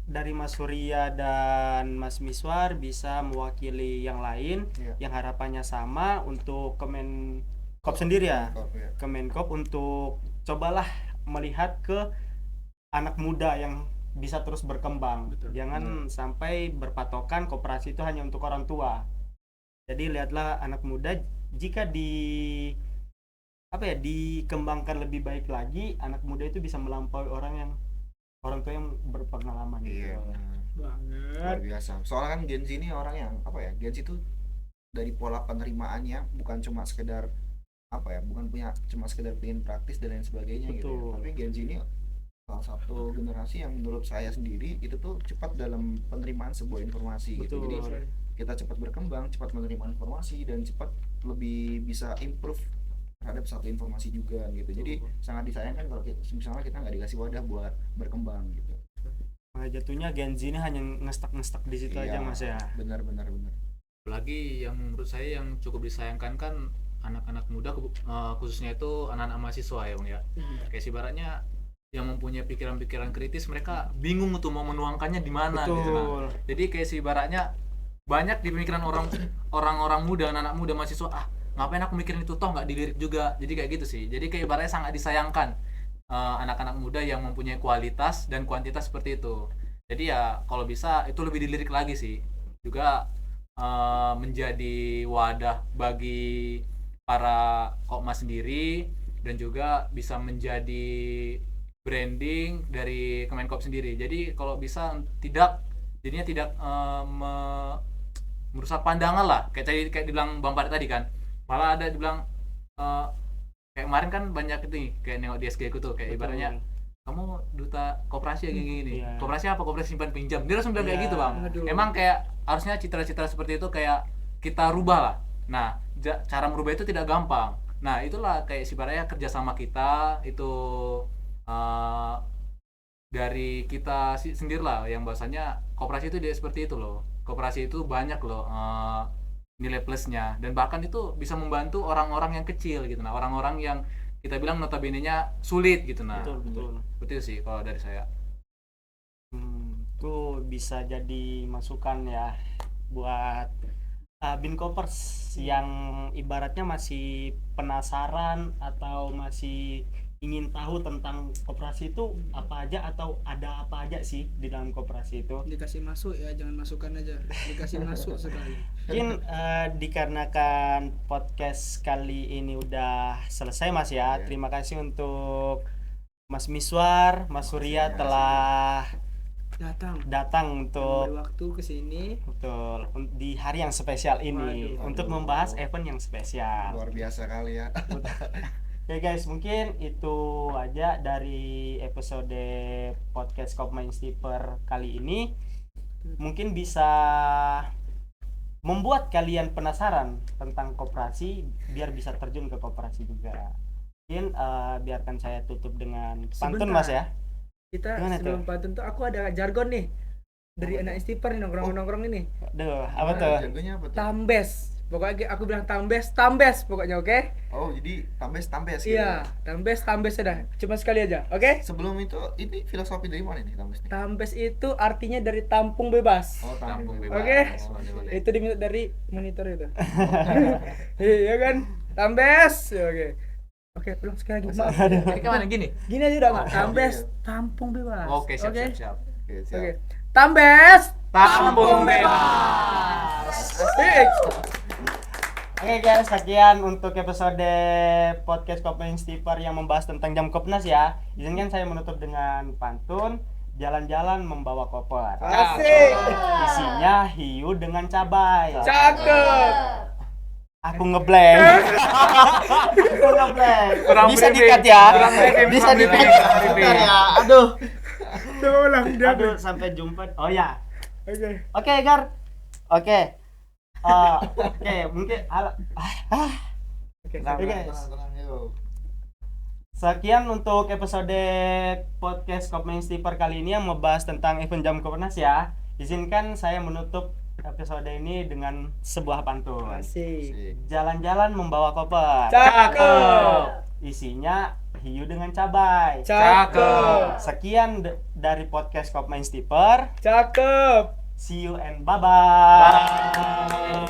dari Mas Surya dan Mas Miswar bisa mewakili yang lain yang harapannya sama untuk Kemenkop sendiri ya. Kemenkop untuk cobalah melihat ke anak muda yang bisa terus berkembang. Betul. Jangan sampai berpatokan koperasi itu hanya untuk orang tua. Jadi lihatlah anak muda jika dikembangkan lebih baik lagi, anak muda itu bisa melampaui orang tua yang berpengalaman Iya, gitu. luar Banget. biasa. Soalnya kan Gen Z ini orang yang Gen Z itu dari pola penerimaannya bukan cuma sekedar bukan punya cuma sekedar pengen praktis dan lain sebagainya gitu ya. Betul. Tapi Gen Z ini salah satu generasi yang menurut saya sendiri itu tuh cepat dalam penerimaan sebuah informasi gitu. Betul. Jadi kita cepat berkembang, cepat menerima informasi dan cepat lebih bisa improve terhadap satu informasi juga gitu. Jadi sangat disayangkan kalau misalnya kita nggak dikasih wadah buat berkembang gitu. Nah, jatuhnya Gen Z ini hanya ngestak di situ aja Mas ya. Benar. Apalagi yang menurut saya yang cukup disayangkan kan anak-anak muda khususnya itu anak-anak mahasiswa ya Bang ya. Kayak ibaratnya yang mempunyai pikiran-pikiran kritis mereka bingung untuk mau menuangkannya di mana gitu. Nah, jadi kayak ibaratnya banyak di pemikiran orang-orang muda, anak-anak muda mahasiswa, ngapain aku mikirin itu toh nggak dilirik juga. Jadi kayak gitu sih. Jadi kayak ibaratnya sangat disayangkan anak-anak muda yang mempunyai kualitas dan kuantitas seperti itu. Jadi ya kalau bisa itu lebih dilirik lagi sih. Juga menjadi wadah bagi para Kopma sendiri dan juga bisa menjadi branding dari Kemenkop sendiri. Jadi kalau bisa jadinya tidak merusak pandangan lah. Kayak dibilang Bang Parit tadi kan. Malah ada dibilang kayak kemarin kan banyak itu nih kayak nengok di SG ku tuh kayak ibaratnya kamu duta koperasi yang gini. Iya. Koperasi apa? Koperasi simpan pinjam. Dia langsung bilang kayak gitu, Bang. Aduh. Emang kayak harusnya citra-citra seperti itu kayak kita rubah lah. Nah, cara merubah itu tidak gampang. Nah, itulah kayak ibaratnya kerjasama kita itu dari kita sendiri lah yang bahasanya koperasi itu dia seperti itu loh. Koperasi itu banyak loh nilai plusnya dan bahkan itu bisa membantu orang-orang yang kecil gitu. Nah, orang-orang yang kita bilang notabene-nya sulit gitu. Nah, Betul. seperti itu sih kalau dari saya. Itu bisa jadi masukan ya buat Binkopers yang ibaratnya masih penasaran atau masih ingin tahu tentang koperasi itu apa aja atau ada apa aja sih di dalam koperasi itu. Dikasih masuk ya, jangan masukkan aja, dikasih masuk sekali. Mungkin dikarenakan podcast kali ini udah selesai Mas ya. Terima kasih untuk Mas Miswar, Mas Surya telah datang untuk Beri waktu ke sini. betul di hari yang spesial ini untuk membahas event yang spesial. Luar biasa kali ya. Oke guys, mungkin itu aja dari episode podcast Kopmain Steeper kali ini. Mungkin bisa membuat kalian penasaran tentang koperasi biar bisa terjun ke koperasi juga. Mungkin biarkan saya tutup dengan pantun Sebentar. Mas ya. Kita Gimana sebelum pantun tuh aku ada jargon nih dari anak Steeper nih, nongkrong-nongkrong ini. Aduh, apa tuh? Jagonya apa tuh? Tambes. Pokoknya aku bilang tambes pokoknya, oke? Oh, jadi tambes gitu. Iya, tambes sudah. Cuma sekali aja, oke? Sebelum itu, ini filosofi dari mana nih tambes nih? Tambes itu artinya dari tampung bebas. Oh, Tampung bebas. Oke. Boleh. Itu diminta dari monitor itu. Iya kan? Tambes. Oke. Oke, ulang sekali lagi. Maaf. Jadi kemana gini? Gini aja udah nggak? Oh, Tambes, iya. tampung bebas. Oke, siap. Oke, Oke. siap. Tambes, Tampung Asik. Oke guys, sekian untuk episode podcast Kopling Steeper yang membahas tentang jam Kopnas ya. Izinkan saya menutup dengan pantun jalan-jalan membawa koper. Asik. Isinya hiu dengan cabai. Cakep. Aku ngeblank. Aku ngeblank. Kurang Bisa briefing. dikat ya. Kurang briefing, Bisa kurang dikat. briefing. Bentar ya. Aduh. Coba ulang. Aduh, sampai jumpa. Oh ya. Oke. Oke, Gar. Oke. Oke, mungkin Oke. Tenang, Oke. tenang, yuk. sekian untuk episode podcast Kopling Steeper kali ini yang membahas tentang event jam Kopnas ya. Izinkan saya menutup episode ini dengan sebuah pantun. Asik. Asik. Jalan-jalan membawa koper. Cakep. Isinya hiu dengan cabai. Cakep. Sekian dari podcast Kopling Steeper. Cakep. See you and bye-bye.